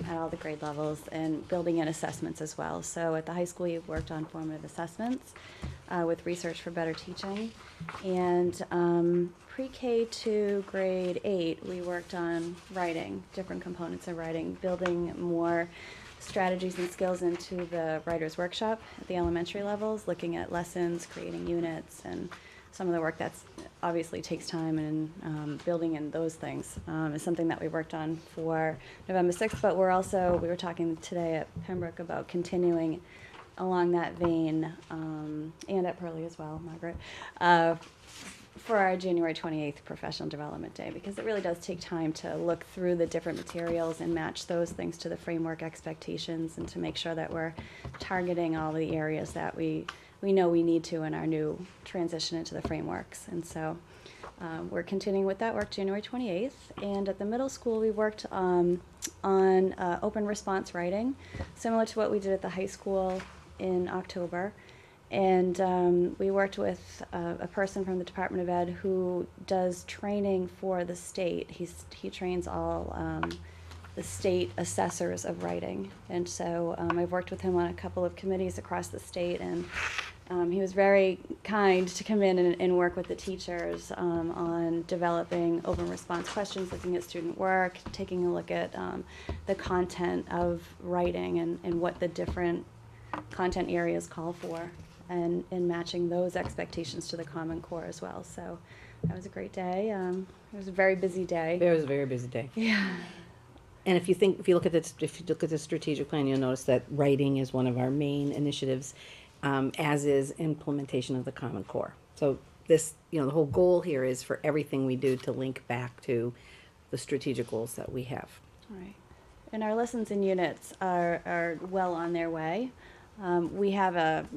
at all the grade levels and building in assessments as well. So at the high school, we worked on formative assessments with research for better teaching. And pre-K to grade 8, we worked on writing, different components of writing, building more strategies and skills into the writer's workshop at the elementary levels, looking at lessons, creating units, and some of the work that's obviously takes time, and building in those things is something that we worked on for November 6th, but we were talking today at Pembroke about continuing along that vein, and at Pearlie as well, Margaret, for our January 28th Professional Development Day, because it really does take time to look through the different materials and match those things to the framework expectations, and to make sure that we're targeting all the areas that we know we need to in our new transition into the frameworks. And so we're continuing with that work January 28th. And at the middle school, we worked on open response writing, similar to what we did at the high school in October. And we worked with a person from the Department of Ed who does training for the state. He trains all the state assessors of writing. And so I've worked with him on a couple of committees across the state, and he was very kind to come in and work with the teachers on developing open response questions, looking at student work, taking a look at the content of writing and what the different content areas call for, and matching those expectations to the Common Core as well. So that was a great day. It was a very busy day. It was a very busy day. Yeah. And if you look at the strategic plan, you'll notice that writing is one of our main initiatives, as is implementation of the Common Core. So this, the whole goal here is for everything we do to link back to the strategic goals that we have. Right. And our lessons and units are well on their way. We have a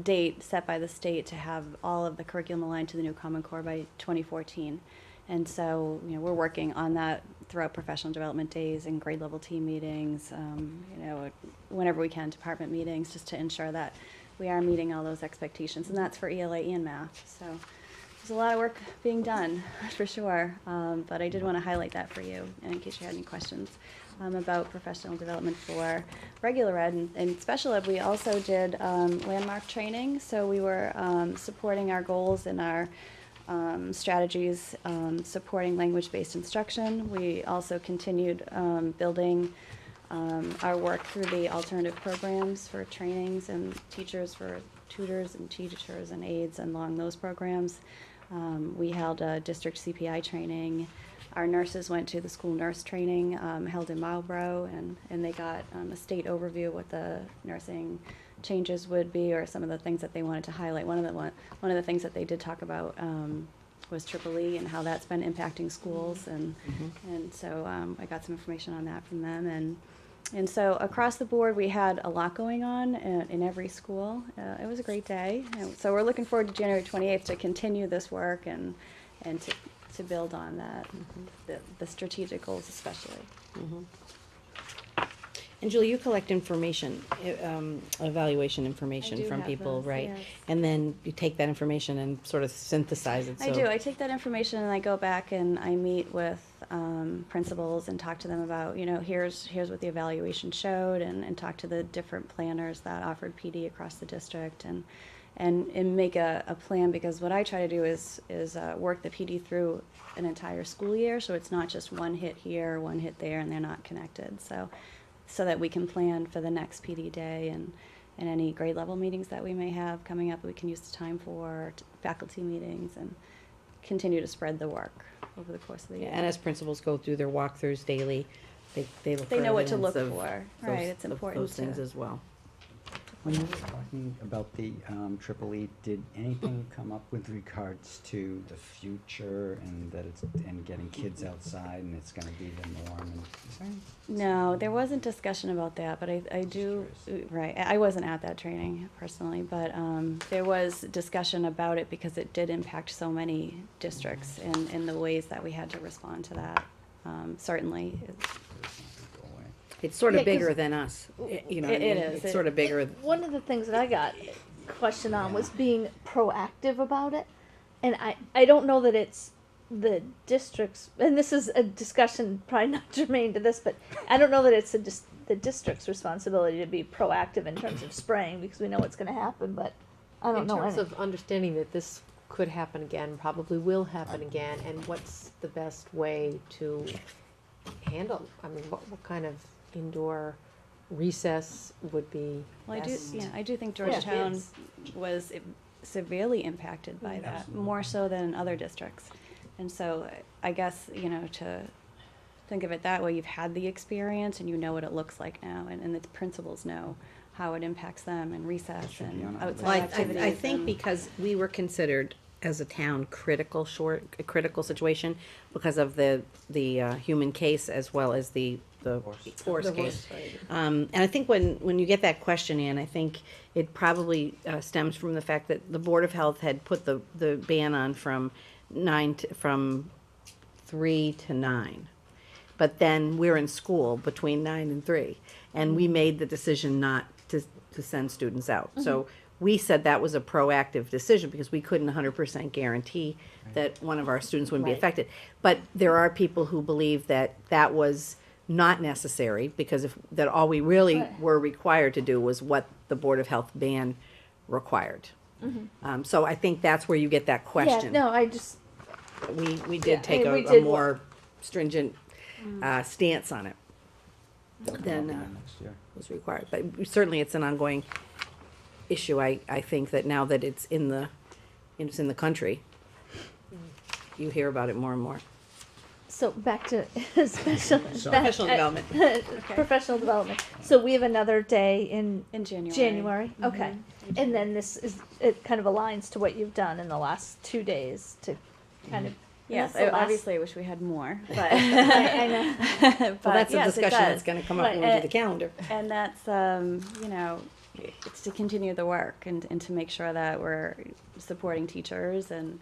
date set by the state to have all of the curriculum aligned to the new Common Core by 2014. And so, we're working on that throughout professional development days and grade level team meetings, whenever we can, department meetings, just to ensure that we are meeting all those expectations. And that's for ELA and math. So there's a lot of work being done, for sure. But I did want to highlight that for you, in case you had any questions about professional development for regular ed. And special ed, we also did landmark training. So we were supporting our goals and our strategies, supporting language-based instruction. We also continued building our work through the alternative programs for trainings and teachers, for tutors and teachers and aides along those programs. We held a district CPI training. Our nurses went to the school nurse training held in Marlborough, and they got a state overview of what the nursing changes would be, or some of the things that they wanted to highlight. One of the things that they did talk about was Triple E and how that's been impacting schools, and so I got some information on that from them, and so across the board we had a lot going on in every school. It was a great day, and so we're looking forward to January 28th to continue this work and to build on that, the strategic goals especially. And Julie, you collect information, evaluation information do from have people, those, right? yes. And then you take that information and sort of synthesize it. I do. I take that information and I go back and I meet with principals and talk to them about, here's what the evaluation showed, and talk to the different planners that offered PD across the district, and make a plan, because what I try to do is work the PD through an entire school year, so it's not just one hit here, one hit there, and they're not connected. So that we can plan for the next PD day and any grade level meetings that we may have coming up, we can use the time for faculty meetings and continue to spread the work over the course of the year. And as principals go through their walkthroughs daily, they look They for know what to evidence look of for. those- Right, it's of important those things to- as well. When you were talking about the Triple E, did anything come up with regards to the future and that and getting kids outside and it's going to be the norm? And is there any- No, there wasn't discussion about that, but I do, right, I wasn't at that training personally, but there was discussion about it because it did impact so many districts in the ways that we had to respond to that. Certainly. It's sort of Yeah, 'cause bigger than us, you know what I It mean? is. It's sort of bigger. One of the things that I got question on was being proactive about it, and I don't know that it's the district's, and this is a discussion probably not germane to this, but I don't know that it's the district's responsibility to be proactive in terms of spraying, because we know what's going to happen, but I don't know. In terms of understanding that this could happen again, probably will happen again, and what's the best way to handle, what kind of indoor recess would be Well, best? I do think for Georgetown kids? was severely impacted by that, more so than other districts. And so I guess, to think of it that way, you've had the experience and you know what it looks like now, and the principals know how it impacts them and recess and outside Well, activities. I think and- because we were considered as a town critical situation because of the human case as well as the horse case. And I think when you get that question in, I think it probably stems from the fact that the Board of Health had put the ban on from 3 to 9. But then we're in school between 9 and 3, and we made the decision not to send students out. So we said that was a proactive decision because we couldn't 100% guarantee that one of our students wouldn't be Right. affected. But there are people who believe that that was not necessary because that all we really were required to do was what the Board of Health ban required. So I think that's where you get that question. Yeah, no, I just. We did take I mean, we a did more stringent stance on it than next year. was required. But certainly it's an ongoing issue. I think that now that it's in the country, you hear about it more and more. So back to professional development. Professional development. So we have another day in January. January. Okay. And then it kind of aligns to what you've done in the last 2 days to kind of. Yes, that's the last- obviously I wish we had more, but I know. But Well, that's a yes, it discussion that's does. gonna come up when we do the calendar. And that's, it's to continue the work and to make sure that we're supporting teachers and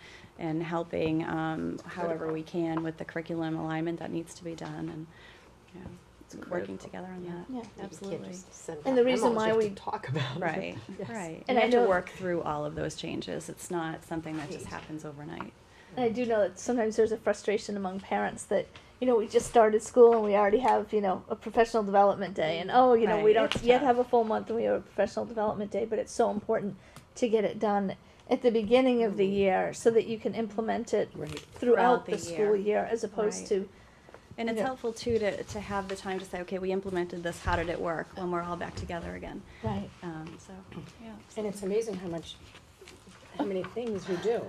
helping however we can with the curriculum alignment that needs to be done, and it's working together on that. Yeah. Absolutely. And the reason why we talk about right, Yes. right, And and I we have to know- work through all of those changes. It's not something that just happens overnight. And I do know that sometimes there's a frustration among parents that, we just started school and we already have, a professional development day. And, we Right, don't it's yet tough. have a full month and we have a professional development day. But it's so important to get it done at the beginning of the year so that you can implement it throughout the school year as opposed Right. to. And it's helpful too to have the time to say, okay, we implemented this, how did it work, when we're all back together again. Right. So, yeah. And it's amazing how many things we do.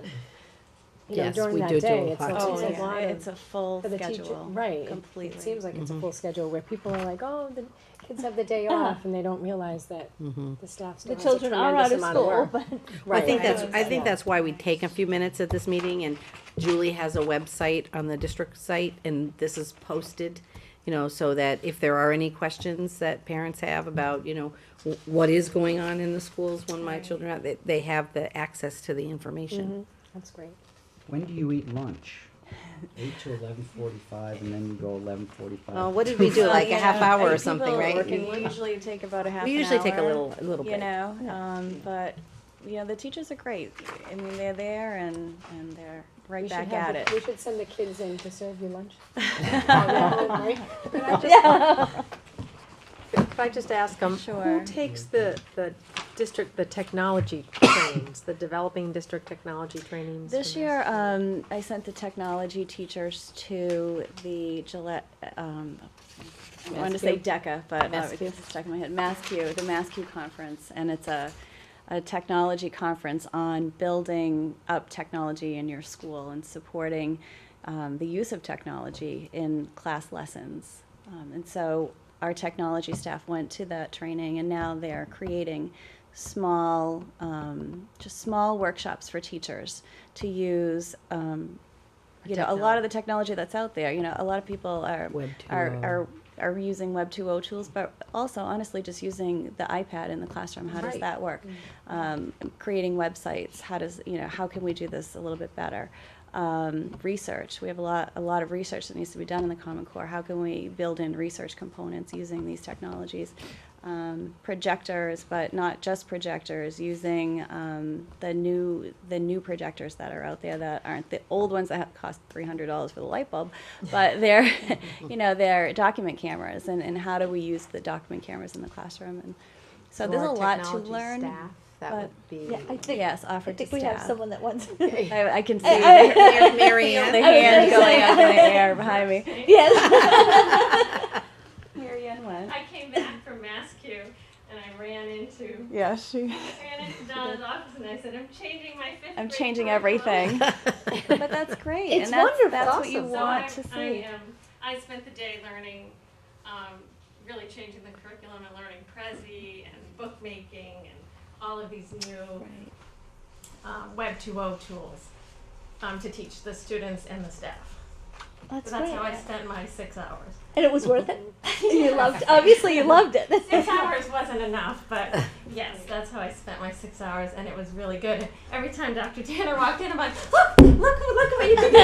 you know, Yes, during we that do day, a it's lot. a, Oh, it's a yeah, lot it's of, a full for the teacher, schedule. right, Completely. it seems like it's a Mhm. full schedule where people are like, oh, the kids have the day off, and they don't realize that the staff still The has a children are out tremendous of amount of school, work. but Well, I think Right. that's that's why we take a few minutes at this meeting, and Julie has a website on the district site, and this is posted, you know, so that if there are any questions that parents have about, you know, what is going on in the schools when my children are, they have the access to the information. Mhm. That's great. When do you eat lunch? 8 to 11:45, and then you go 11:45. Well, what did we do, like a half hour or something, People right? usually take about a half We an usually take a hour, little you bit. know, but, you know, the teachers are great. I mean, they're there and they're right We should back have at the- it. We should send the kids in to serve you lunch. Could I just ask them, Sure. who takes the district, the technology trainings, the developing district technology trainings? This for year, I sent the technology teachers to the Gillette, I wanted to say DECA, but MassQ. it's stuck in my head, MassQ, the MassQ conference, and it's a technology conference on building up technology in your school and supporting the use of technology in class lessons. And so our technology staff went to that training, and now they're creating small, just small workshops for teachers to use. You know, a lot of the technology that's out there. You know, a lot of people are Web are using Web 2.0 tools, but also honestly just using the iPad in the classroom. How does Right. that work? Creating websites. How does, you know, how can we do this a little bit better? Research. We have a lot of research that needs to be done in the Common Core. How can we build in research components using these technologies? Projectors, but not just projectors. Using the new projectors that are out there that aren't the old ones that cost $300 for the light bulb, but they're you know, they're document cameras, and how do we use the document cameras in the classroom? And so there's a our lot to technology learn. staff, that but would be. yeah, I think yes, I offered think to we have staff. someone that wants. I can see Mary Ann. the I was hand gonna going say. up in the air behind me. Yes. Mary Ann went. I came back from MassQ and I ran into Yeah, she. ran into Donna's office and I said, I'm changing my fifth I'm grade changing curriculum." everything. But that's great. It's and that's, wonderful. That's what you Awesome. So want to see. I spent the day learning, really changing the curriculum and learning Prezi and bookmaking and all of these new Web 2.0 tools to teach the students and the staff. That's So that's great. how I spent my 6 hours. And it was worth it. You loved. Obviously, you loved it. 6 hours wasn't enough, but yes, that's how I spent my 6 hours, and it was really good. Every time Dr. Tanner walked in, I'm like, look what you can do.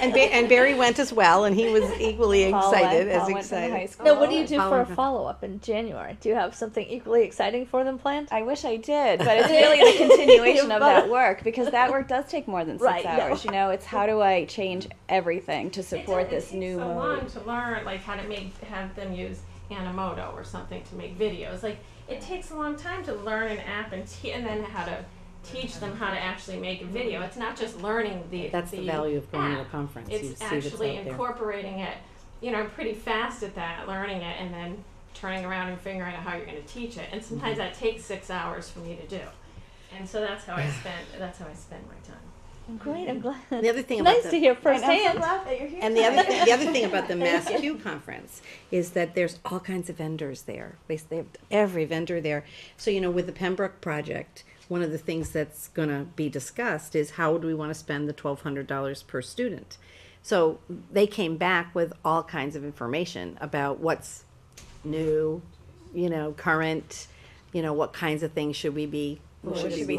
And Barry went as well, and he was equally Paul excited, went- as Paul went to the high excited. school. Now, what do you do Paul for a went- follow-up in January? Do you have something equally exciting for them planned? I wish I did, but it's really the continuation of But- that work, because that work does take more than 6 Right, no. hours. You know, it's how do I change everything to support this new It takes so mode. long to learn, like how to have them use Animoto or something to make videos. Like it takes a long time to learn an app and then how to teach them how to actually make a video. It's not just learning That's the value of going to a app. conference. You It's see what's actually out there. incorporating it. You know, I'm pretty fast at that, learning it, and then turning around and figuring out how you're going to teach it. And sometimes that takes 6 hours for me to do. And so that's how I spend my time. Great, I'm glad. The other thing It's about nice the- to hear And I'm so firsthand. glad that you're here And tonight. the other thing about the Thank you. MassQ conference is that there's all kinds of vendors there. They have every vendor there. So, you know, with the Pembroke project, one of the things that's going to be discussed is how do we want to spend the $1,200 per student. So they came back with all kinds of information about what's new, you know, current, you know, what kinds of things should we be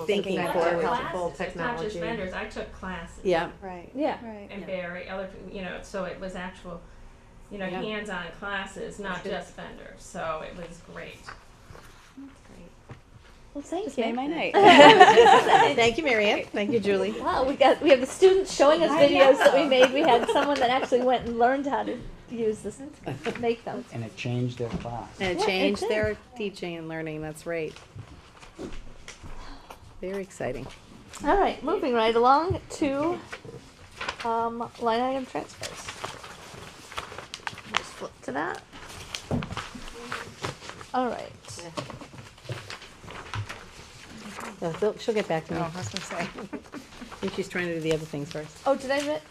thinking I for. took helpful classes. It's not just technology. vendors. I took classes. Yeah. Right. Yeah. Right. And other, you know, so it was actual, you know, Yeah. hands-on classes, not just vendors. So it was great. Well, thank Just you. made my night. Thank you, Marianne. Thank you, Julie. Wow, we have the students showing us I videos that we know. made. We had someone that actually went and learned how to use this, make them. And it changed their class. And it Yeah, it changed did. their teaching and learning. That's right. Very exciting. All right, moving right along to line item transfers. Just flip to that. All right. She'll get back to me. Oh, I was gonna say. think she's trying to do the other things first. Oh, did I miss?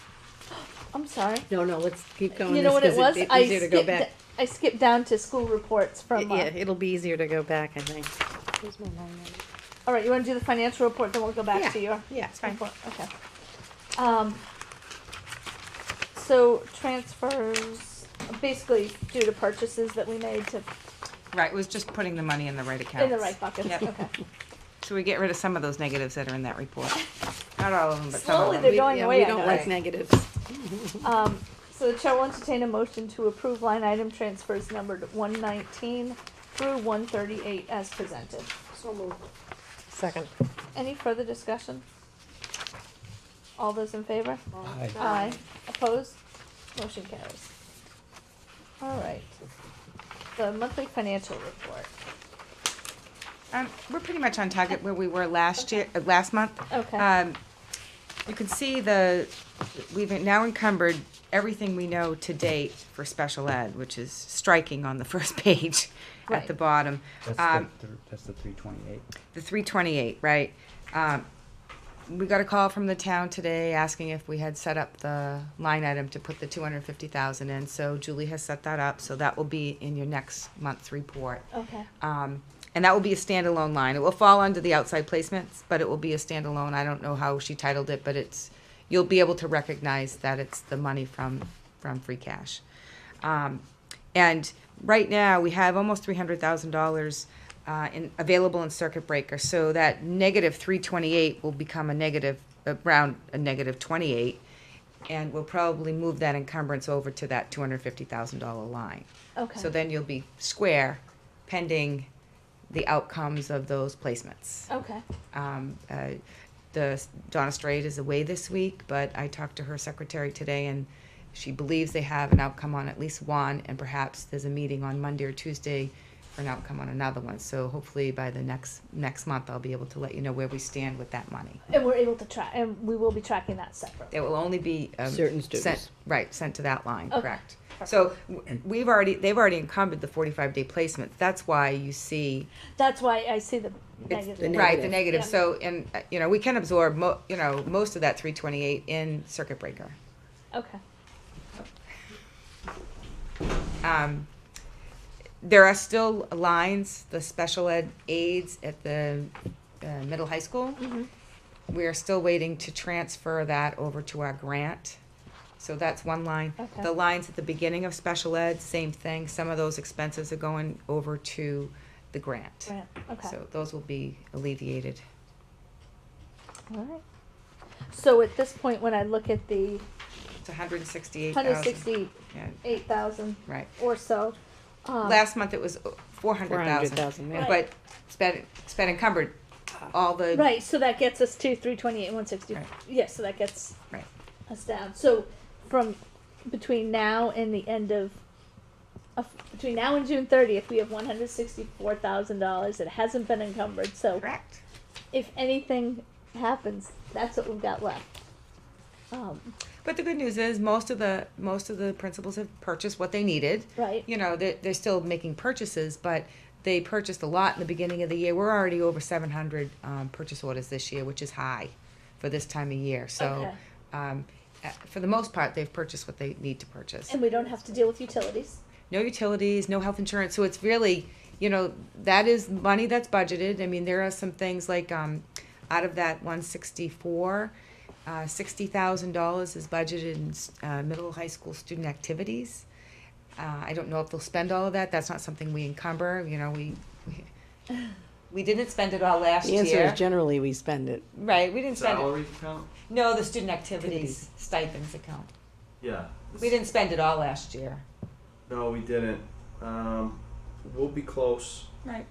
I'm sorry. No, let's keep going. You know what it was? It's I easier to go skipped. back. I skipped down to school reports from. Yeah, it'll be easier to go back, I think. All right, you want to do the financial report, then we'll go back to your. Yeah, it's fine. report. Okay. So transfers, basically due to purchases that we made to Right, it was just putting the money in the right accounts. in the right buckets. Yep. Okay. So we get rid of some of those negatives that are in that report. Not all of them, but some of Slowly them. they're going away. We I don't know. like negatives. So the chair will entertain a motion to approve line item transfers numbered 119 through 138 as presented. So moved. Second. Any further discussion? All those in favor? Aye. Aye. Opposed? Motion carries. All right. The monthly financial report. We're pretty much on target where we were last month. Okay. You can see we've now encumbered everything we know to date for special ed, which is striking on the first page at the bottom. That's the 328. The 328, right. We got a call from the town today asking if we had set up the line item to put the 250,000 in, so Julie has set that up, so that will be in your next month's report. Okay. And that will be a standalone line. It will fall under the outside placements, but it will be a standalone. I don't know how she titled it, but you'll be able to recognize that it's the money from free cash. And right now, we have almost $300,000 available in circuit breaker, so that negative 328 will become around a negative 28, and we'll probably move that encumbrance over to that $250,000 line. Okay. So then you'll be square, pending the outcomes of those placements. Okay. The Donna Straight is away this week, but I talked to her secretary today, and she believes they have an outcome on at least one, and perhaps there's a meeting on Monday or Tuesday for an outcome on another one. So hopefully by the next month, I'll be able to let you know where we stand with that money. And we're able to track, and we will be tracking that separately. It will only be Certain students. sent to that line, Okay. correct. So they've already encumbered the 45-day placement. That's why you see. That's why I see the It's negative. right, the negative. Yeah. So, and we can absorb most of that 328 in circuit breaker. Okay. There are still lines, the special ed aides at the middle high school. Mm-hmm. We are still waiting to transfer that over to our grant. So that's one line. Okay. The lines at the beginning of special ed, same thing. Some of those expenses are going over to the grant. Grant, okay. So those will be alleviated. All right. So at this point, when I look at the It's 168,000. 168,000 Right. or so. Last month it was 400,000. 400,000, yeah. But spent encumbered all the. Right, so that gets us to 328, 160. Right. Yes, so that gets Right. us down. So from between now and the end of between now and June 30th, we have $164,000 that hasn't been encumbered. So correct. If anything happens, that's what we've got left. But the good news is most of the principals have purchased what they needed. Right. They're still making purchases, but they purchased a lot in the beginning of the year. We're already over 700 purchase orders this year, which is high for this time of year. So for the most part, they've purchased what they need to purchase. And we don't have to deal with utilities. No utilities, no health insurance. So it's really, that is money that's budgeted. I mean, there are some things like out of that 164, $60,000 is budgeted in middle high school student activities. I don't know if they'll spend all of that. That's not something we encumber. We didn't spend it all last year. The answer is generally we spend it. Right, we didn't spend Salary it. account? No, the student activities stipends account. Yeah. We didn't spend it all last year. No, we didn't. We'll be close. Right.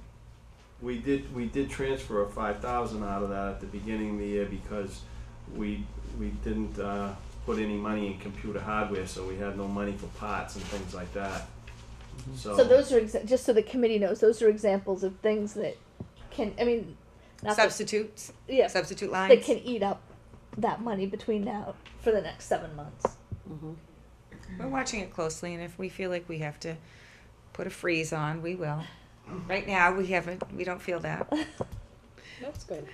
We did transfer a 5,000 out of that at the beginning of the year because we didn't put any money in computer hardware, so we had no money for parts and things like that. So those are just so the committee knows, those are examples of things that can, not substitutes. Yeah. Substitute lines. That can eat up that money between now for the next 7 months. Mm-hmm. We're watching it closely, and if we feel like we have to put a freeze on, we will. Right now, we don't feel that. That's good.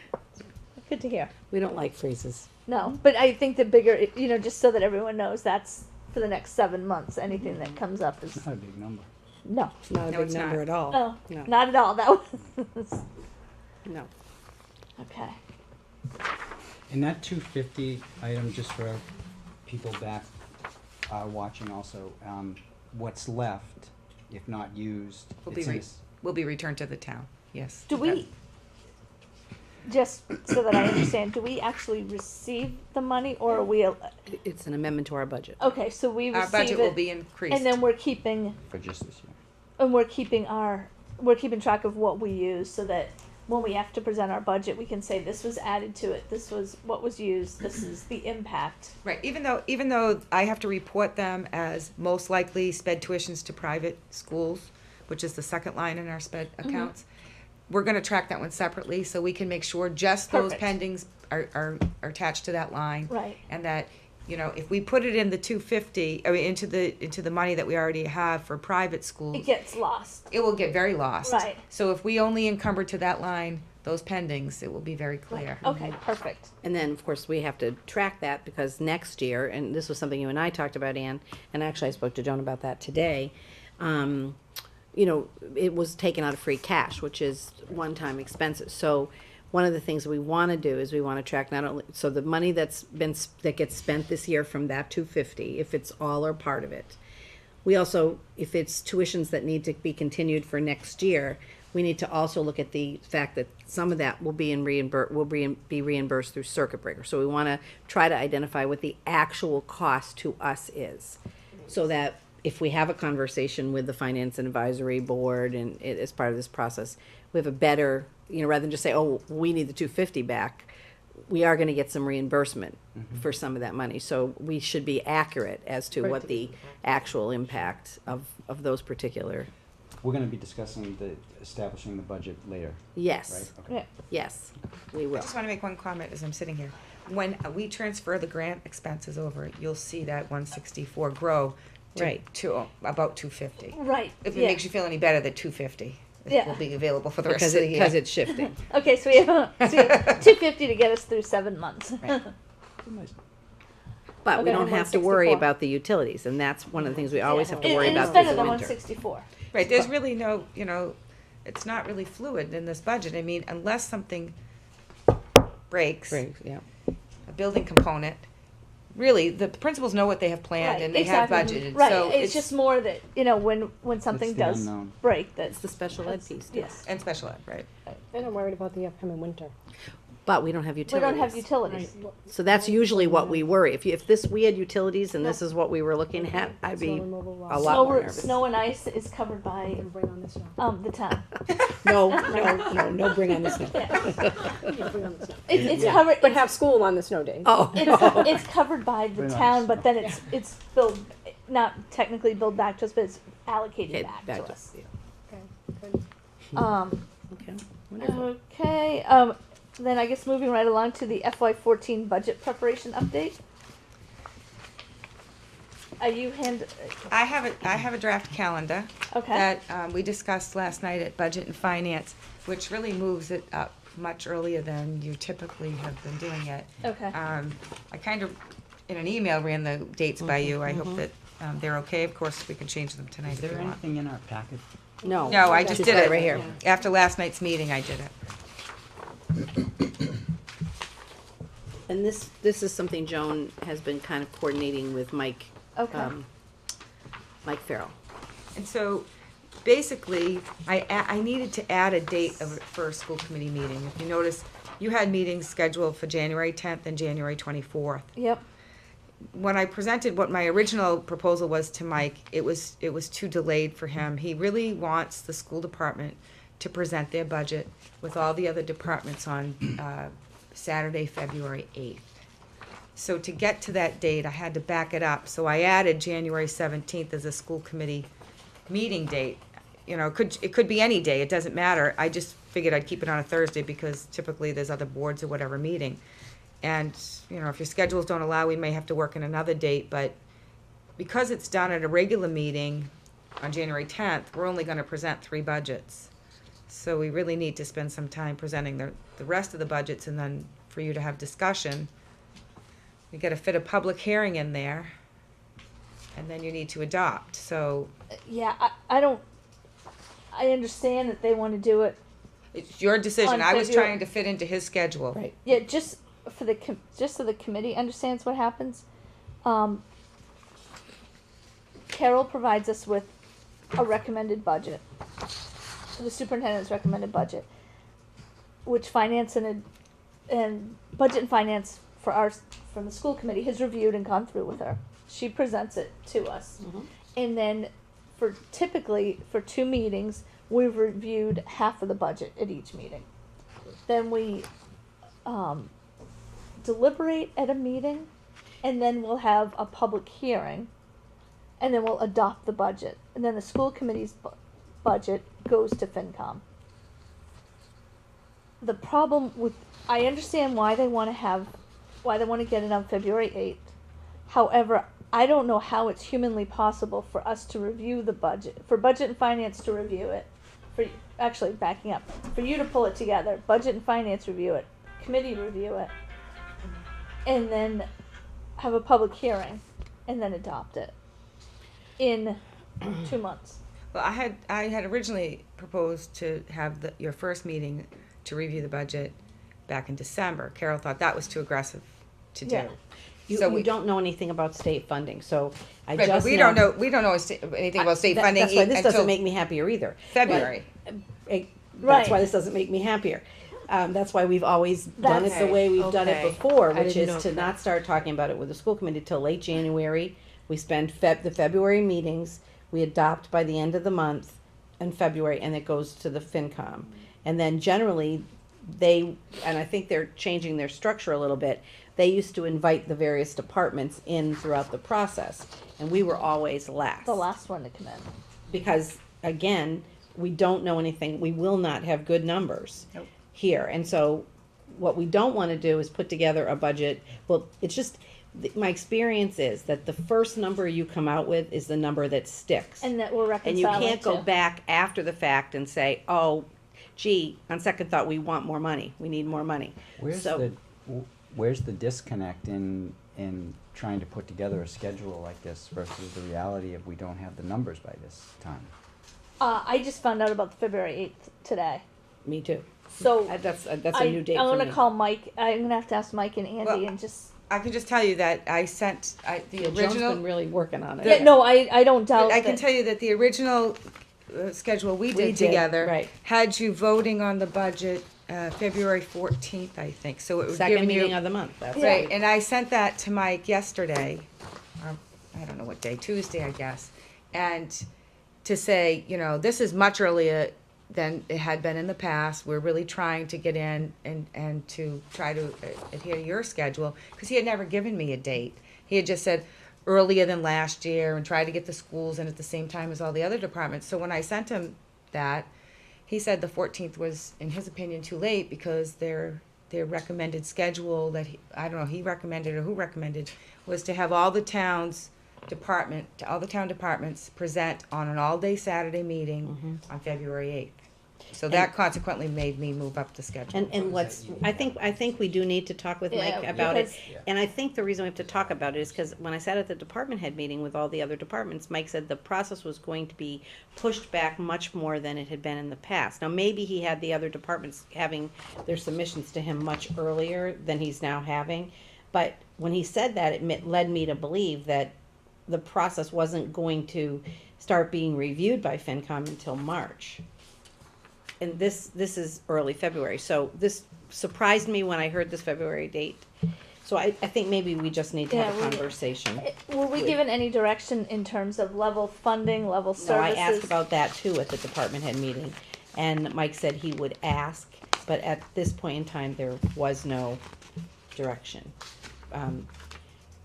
Good to hear. We don't like freezes. No, but I think the bigger, you know, just so that everyone knows, that's for the next 7 months. Anything that comes up is It's not a big number. no, It's not a No, big it's number not. at all. no, No. not at all. That was No. okay. And that 250 item, just for people back watching also, what's left, if not used, Will it's be in re- this- will be returned to the town, yes. Do we, just so that I understand, do we actually receive the money, or are we? It's an amendment to our budget. Okay, so we Our receive budget it, will be increased. and then we're keeping, for just this year. and we're keeping track of what we use, so that when we have to present our budget, we can say this was added to it, this was what was used, this is the impact. Right, even though I have to report them as most likely sped tuitions to private schools, which is the second line in our sped accounts, we're gonna track that one separately, so we can make sure just those Perfect. pendings are attached to that line. Right. And that, you know, if we put it in the 250, I mean, into the money that we already have for private schools, It gets lost. it will get very lost. Right. So if we only encumber to that line, those pendings, it will be very clear. Okay, perfect. And then, of course, we have to track that because next year, and this was something you and I talked about, Ann, and actually I spoke to Joan about that today. You know, it was taken out of free cash, which is one-time expenses. So one of the things we want to do is we want to track not only, so the money that gets spent this year from that 250, if it's all or part of it. We also, if it's tuitions that need to be continued for next year, we need to also look at the fact that some of that will be be reimbursed through circuit breaker. So we want to try to identify what the actual cost to us is, so that if we have a conversation with the finance and advisory board and as part of this process, we have a better, you know, rather than just say, oh, we need the 250 back, we are going to get some reimbursement for some of that money. So we should be accurate as to what the actual impact of those particular. We're gonna be discussing establishing the budget later. Yes. Right? Okay. Yeah. Yes, we I will. just want to make one comment as I'm sitting here. When we transfer the grant expenses over, you'll see that 164 grow to about 250. Right. If it yeah. makes you feel any better, that 250 Yeah. will be available for the rest Because of the year. because it's shifting. Okay, so we have 250 to get us through 7 months. But we Okay, don't and have to worry 164. about the utilities, and that's one of the things we always have to And- worry and about it's through better the than winter. 164. Right, there's really no, you know, it's not really fluid in this budget. I mean, unless something breaks, yeah. a building component, really, the principals know what they have planned and they have budgeted. Right, So it's just more that, you know, when something the does unknown. break, It's the special ed piece, too. yes. And special ed, right. Then I'm worried about the upcoming winter. But we don't have We utilities. don't have utilities. So that's usually what we worry. If we had utilities and this is what we were looking at, I'd be a lot Snow, more nervous. snow and ice is covered by Bring on the snow. the town. No, bring on the snow. It's Yeah, covered. but have school on the snow days. Oh. It's covered by the Very town, nice. but then it's billed, not technically billed back to us, but it's allocated Okay, back to us. us, yeah. Okay, good. Okay, wonderful. Okay. Then I guess moving right along to the FY14 budget preparation update. Are you I have a draft calendar Okay. that we discussed last night at Budget and Finance, which really moves it up much earlier than you typically have been doing it. Okay. I kind of, in an email, ran the dates by you. I hope that they're okay. Of course, we can change them tonight Is if there you want. anything in our packet? No. No, I just She's did got it right here. After last night's meeting, I did it. And this is something Joan has been kind of coordinating with Mike. Okay. Mike Farrell. And so, basically, I needed to add a date for a school committee meeting. If you notice, you had meetings scheduled for January 10th and January 24th. Yep. When I presented what my original proposal was to Mike, it was too delayed for him. He really wants the school department to present their budget with all the other departments on Saturday, February 8th. So to get to that date, I had to back it up. So I added January 17th as a school committee meeting date. You know, it could be any day, it doesn't matter. I just figured I'd keep it on a Thursday because typically there's other boards or whatever meeting. And, you know, if your schedules don't allow, we may have to work in another date, but because it's done at a regular meeting on January 10th, we're only gonna present 3 budgets. So we really need to spend some time presenting the rest of the budgets and then for you to have discussion You gotta fit a public hearing in there, and then you need to adopt, so Yeah, I understand that they wanna do it. it's your decision. On I was February- trying to fit into his schedule. Right. Yeah, just just so the committee understands what happens. Carol provides us with a recommended budget, the superintendent's recommended budget, which finance and budget and finance from the school committee has reviewed and gone through with her. She presents it to us, and then typically for 2 meetings, we've reviewed half of the budget at each meeting. Then we deliberate at a meeting, and then we'll have a public hearing, and then we'll adopt the budget, and then the school committee's budget goes to FinCom. The problem with, I understand why they want to get it on February 8th. However, I don't know how it's humanly possible for us to review the budget, for budget and finance to review it, actually backing up, for you to pull it together, budget and finance review it, committee review it, and then have a public hearing, and then adopt it in 2 months. Well, I had originally proposed to have your first meeting to review the budget back in December. Carol thought that was too aggressive to do. Yeah. You, So you we- don't know anything about state funding, so I Right, just but we don't know anything about state funding That's why this until doesn't make me happier either. February. That's Right. why this doesn't make me happier. That's why we've always done it the That's- way we've done it okay. before, I which didn't is know to that. not start talking about it with the school committee till late January. We spend the February meetings, we adopt by the end of the month in February, and it goes to the FinCom. And then generally, and I think they're changing their structure a little bit, they used to invite the various departments in throughout the process, and we were always last. The last one to come in. Because, again, we don't know anything, we will not have good numbers here, and so what we don't wanna do is put together a budget, well, it's just, my experience is that the first number you come out with is the number that sticks. And that we're And you reconciling can't go to. back after the fact and say, oh, gee, on second thought, we want more money, we need more money. So- Where's the disconnect in trying to put together a schedule like this versus the reality of we don't have the numbers by this time? I just found out about the February 8th today. Me too. So That's a new date I'm for gonna me. call Mike. I'm gonna have to ask Mike and Andy Well, and just. I can just tell you that I sent the Yeah, Joan's original. been really working on it. Yeah, no, I don't doubt. I can that- tell you that the original schedule we did together right. had you voting on the budget February 14th, I think. So it would Second give meeting you of the month, that's right. right. And I sent that to Mike yesterday. I don't know what day, Tuesday, I guess, and to say, this is much earlier than it had been in the past. We're really trying to get in and to try to adhere to your schedule, because he had never given me a date. He had just said earlier than last year and tried to get the schools in at the same time as all the other departments. So when I sent him that, he said the 14th was, in his opinion, too late because their recommended schedule that I don't know, he recommended or who recommended, was to have all the town departments present on an all-day Saturday meeting on February 8th. So that consequently made me move up the schedule. And what's, I think we do need to talk with Mike Yeah, about it. because- And I think the reason we have to talk about it is because when I sat at the department head meeting with all the other departments, Mike said the process was going to be pushed back much more than it had been in the past. Now, maybe he had the other departments having their submissions to him much earlier than he's now having. But when he said that, it led me to believe that the process wasn't going to start being reviewed by FinCom until March. And this is early February, so this surprised me when I heard this February date. So I think maybe we just need to have a Yeah, conversation. Were we given any direction in terms of level funding, level No, I services? asked about that too at the department head meeting, and Mike said he would ask, but at this point in time, there was no direction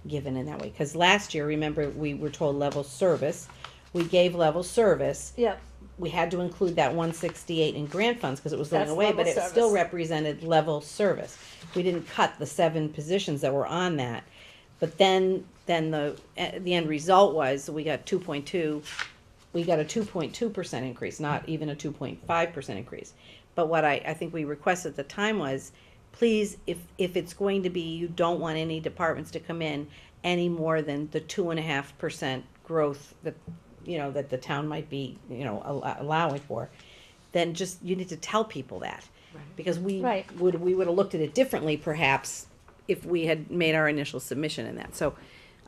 given in that way. Because last year, remember, we were told level service, we gave level service. Yep. We had to include that 168 in grant funds because it was going That's away, but level it still service. represented level service. We didn't cut the 7 positions that were on that. But then the end result was we got 2.2, we got a 2.2% increase, not even a 2.5% increase. But what I think we requested at the time was, please, if it's going to be, you don't want any departments to come in any more than the 2.5% growth that, that the town might be, allowing for, then just, you need to tell people that. Because we would have looked at it differently perhaps if we had made our initial submission in that. So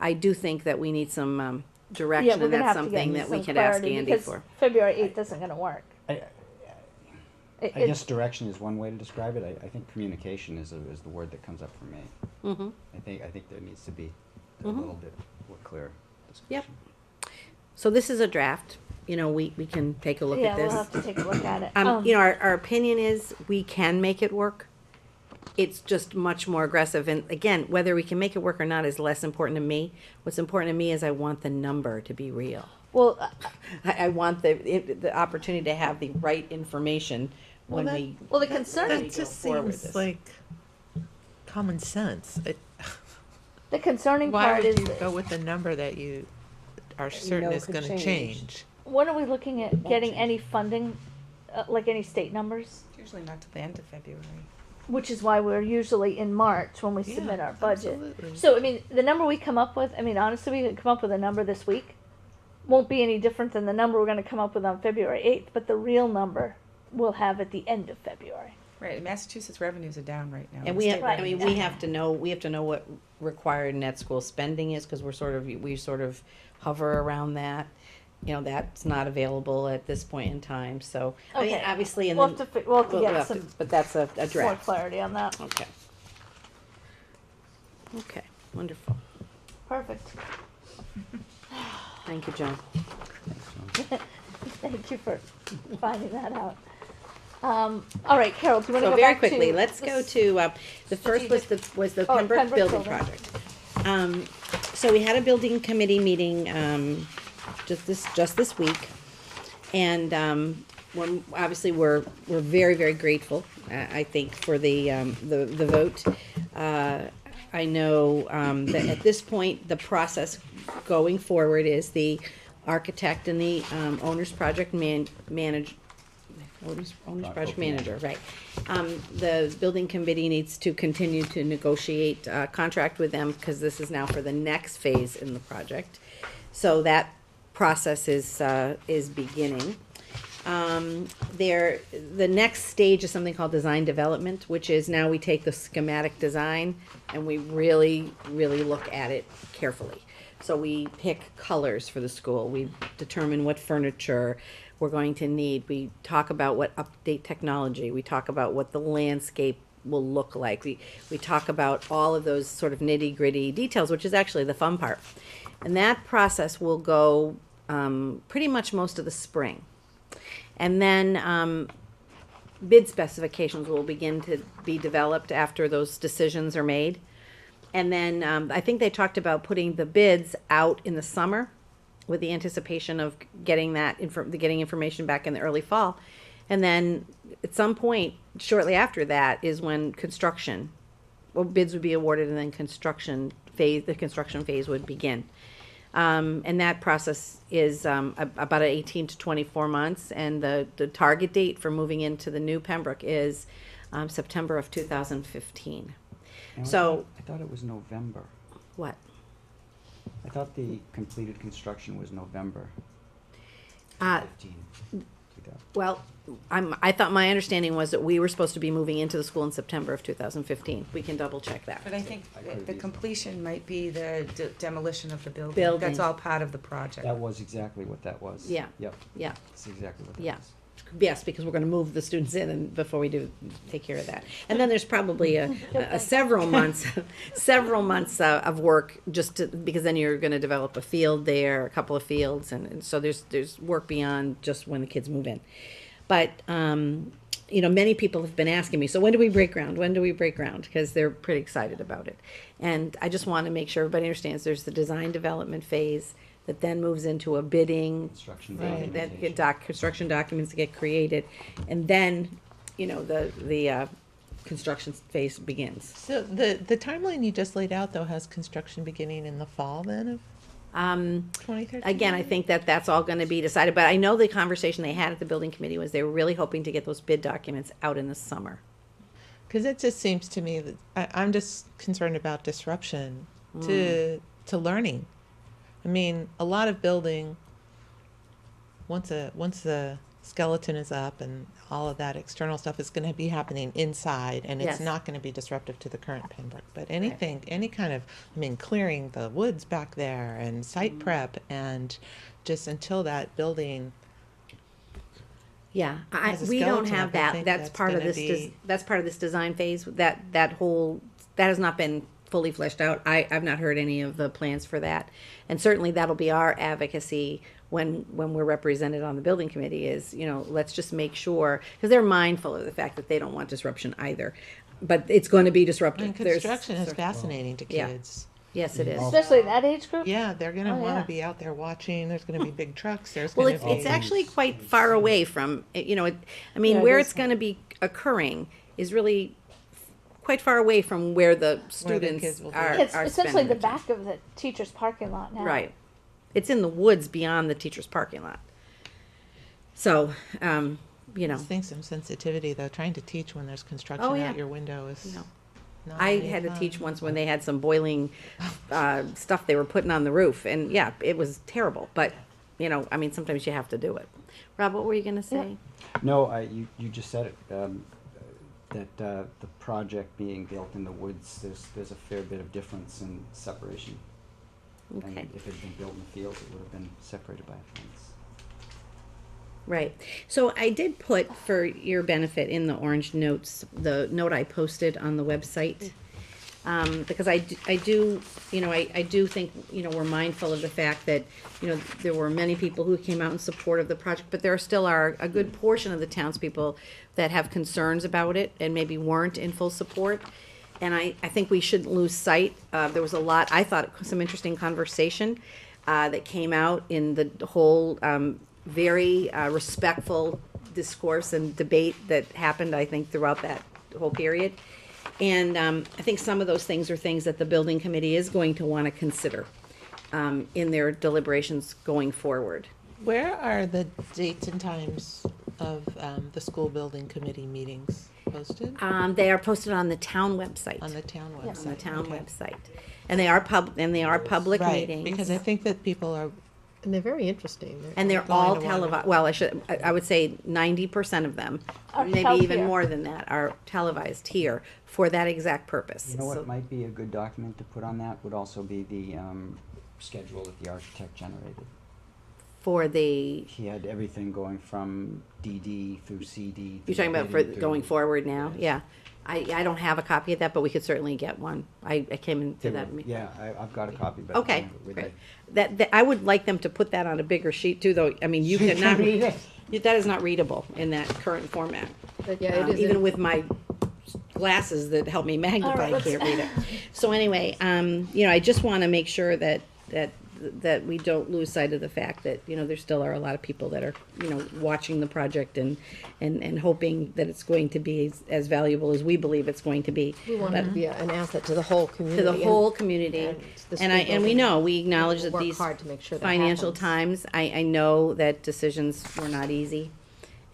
I do think that we need some direction, and that's something that we could ask Andy for. February 8th isn't gonna work. I guess direction is one way to describe it. I think communication is the word that comes up for me. Mm-hmm. I think there needs to be a Mhm. little bit more clear discussion. Yep. So this is a draft. We can take a look at this. Yeah, we'll have to take a look at it. Our opinion is we can make it work. It's just much more aggressive. And again, whether we can make it work or not is less important to me. What's important to me is I want the number to be real. Well, I want the opportunity to have the right information when we. Well, the concern That just seems like common sense. The concerning Why part would is you go with the number that you are certain is could going to change? when are we looking at getting any funding, like any state numbers? Usually not till the end of February. Which is why we're usually in March when we Yeah, submit our budget. absolutely. So, I mean, the number we come up with, honestly, we could come up with a number this week. Won't be any different than the number we're going to come up with on February 8th, but the real number we'll have at the end of February. Right, Massachusetts revenues are down right now. And we have, we have to know what required net school spending is, because we sort of hover around that. That's not available at this point in time, so, Okay. obviously, and We'll then. have to we'll have to we'll get have some but that's a more draft. clarity on that. Okay. Okay, wonderful. Perfect. Thank you, Joan. Thank you for finding that out. All right, Carol, do you want to So go very back quickly, to let's go to, the first was the Oh, Pembroke Building Project. So we had a building committee meeting, just this week. And, obviously, we're very, very grateful, I think, for the vote. I know, that at this point, the process going forward is the architect and the, owner's project manager, right. The building committee needs to continue to negotiate a contract with them, because this is now for the next phase in the project. So that process is beginning. The next stage is something called design development, which is now we take the schematic design and we really, really look at it carefully. So we pick colors for the school, we determine what furniture we're going to need, we talk about what update technology, we talk about what the landscape will look like, we talk about all of those sort of nitty-gritty details, which is actually the fun part. And that process will go pretty much most of the spring. And then bid specifications will begin to be developed after those decisions are made. And then I think they talked about putting the bids out in the summer with the anticipation of getting getting information back in the early fall. And then at some point shortly after that is when bids would be awarded, and then the construction phase would begin. And that process is about 18 to 24 months, and the target date for moving into the new Pembroke is September of 2015. And So, I thought it was November. what? I thought the completed construction was November Uh, 15. 2000. Well, I thought my understanding was that we were supposed to be moving into the school in September of 2015. We can double check that. But I think the completion might be the demolition of the building. Building. That's all part of the project. That was exactly what that was. Yeah. Yep. Yeah. That's exactly what that Yeah. was. Yes, because we're gonna move the students in and before we do take care of that. And then there's probably several months of work because then you're gonna develop a field there, a couple of fields, and so there's work beyond just when the kids move in. But, many people have been asking me, so when do we break ground? When do we break ground? Because they're pretty excited about it. And I just want to make sure everybody understands there's the design development phase that then moves into a bidding. Construction Then documentation. construction documents get created, and then, the construction phase begins. So the timeline you just laid out, though, has construction beginning in the fall then of 2013? Again, I think that's all gonna be decided, but I know the conversation they had at the building committee was they were really hoping to get those bid documents out in the summer. Because it just seems to me that I'm just concerned about disruption to learning. I mean, a lot of building, once the skeleton is up and all of that external stuff is going to be happening inside, and it's Yes. not going to be disruptive to the current Pembroke. But anything, any kind of, I mean, clearing the woods back there and site prep, and just until that building. Yeah, Has a we don't skeleton have up, I that. think That's that's part of gonna this. be- That's part of this design phase. That has not been fully fleshed out. I've not heard any of the plans for that, and certainly that'll be our advocacy when we're represented on the building committee. Is, you know, let's just make sure, because they're mindful of the fact that they don't want disruption either, but it's going to be disruptive. And There's- construction is fascinating to Yeah. kids. Yes, it is. Especially that age group? Yeah, they're going to Oh, want to yeah. be out there watching. There's going to be big trucks. There's Well, going to it's be. actually quite far away from, you know, I mean, Yeah, it where is it's going to be occurring is really quite far away from where the students kids will be. are. It's are essentially the spending their time. back of the teacher's parking lot now. Right. It's in the woods beyond the teacher's parking lot. So, you know, I think some sensitivity though. Trying to teach when there's construction Oh, yeah. out your window is. No. Not I any had to fun. teach once when they had some boiling stuff they were putting on the roof, and yeah, it was terrible. But you know, I mean, sometimes you have to do it. Rob, what were you going to say? No, you just said it. That the project being built in the woods, there's a fair bit of difference in separation. Okay. And if it had been built in the fields, it would have been separated by a fence. Right. So I did put, for your benefit, in the orange notes, the note I posted on the website. Because I do, you know, I do think, you know, we're mindful of the fact that, you know, there were many people who came out in support of the project, but there still are a good portion of the townspeople that have concerns about it and maybe weren't in full support. And I think we shouldn't lose sight. There was a lot, I thought, some interesting conversation that came out in the whole very respectful discourse and debate that happened, I think, throughout that whole period. And I think some of those things are things that the building committee is going to want to consider in their deliberations going forward. Where are the dates and times of the school building committee meetings posted? They are posted on the town website. On the town website. On the town okay. website, and they are public Right, meetings. because I think that people are. And they're very interesting. And they're going all to wanna- televised. Well, I would say 90% of them, Are maybe held even here. more than that, are televised here for that exact purpose. You know what So- might be a good document to put on that would also be the schedule that the architect generated. For the, He had everything going from DD through CD. you're talking about for going forward now? Yeah. I don't have a copy of that, but we could certainly get one. I came into that meeting. Yeah, I've got a copy, but I don't Okay, have it with great. me. That, I would like them to put that on a bigger sheet too, though. I mean, you cannot read it. That is not readable in that current format. But yeah, it is. Even with my glasses that help me magnify, I let's- can't read it. So anyway, you know, I just want to make sure that we don't lose sight of the fact that, you know, there still are a lot of people that are, you know, watching the project and hoping that it's going to be as valuable as we believe it's going to be. We want it to be an asset to the whole community. To the whole community. and the And school we building. know, we acknowledge We'll that work these hard to make sure that financial happens. times, I know that decisions were not easy,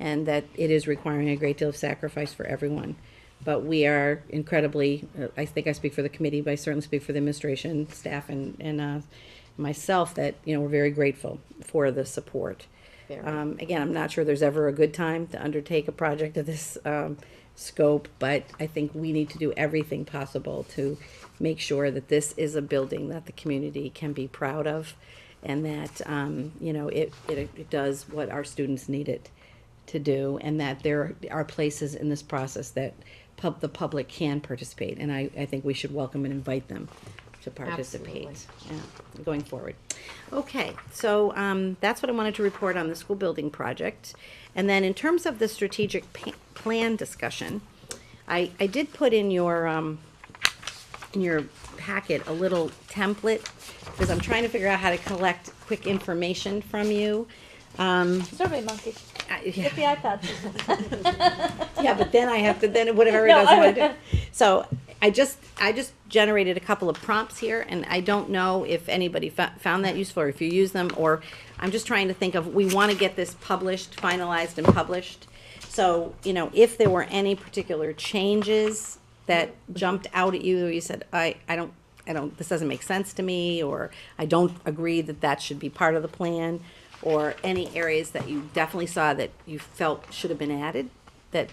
and that it is requiring a great deal of sacrifice for everyone. But we are incredibly, I think I speak for the committee, but I certainly speak for the administration, staff, and myself, that, you know, we're very grateful for the support. Very. Again, I'm not sure there's ever a good time to undertake a project of this scope, but I think we need to do everything possible to make sure that this is a building that the community can be proud of, and that, you know, it does what our students need it to do, and that there are places in this process that the public can participate, and I think we should welcome and invite them to participate. Yeah, going forward. Okay, so that's what I wanted to report on the school building project. And then in terms of the strategic plan discussion, I did put in your packet a little template, because I'm trying to figure out how to collect quick information from you. Survey monkey. Get the iPads. Yeah, but then I have to, then whatever it No, doesn't want to do. So I just generated a couple of prompts here, and I don't know if anybody found that useful, or if you use them, or I'm just trying to think of, we want to get this published, finalized and published. So, you know, if there were any particular changes that jumped out at you, or you said, I don't, this doesn't make sense to me, or I don't agree that that should be part of the plan, or any areas that you definitely saw that you felt should have been added, that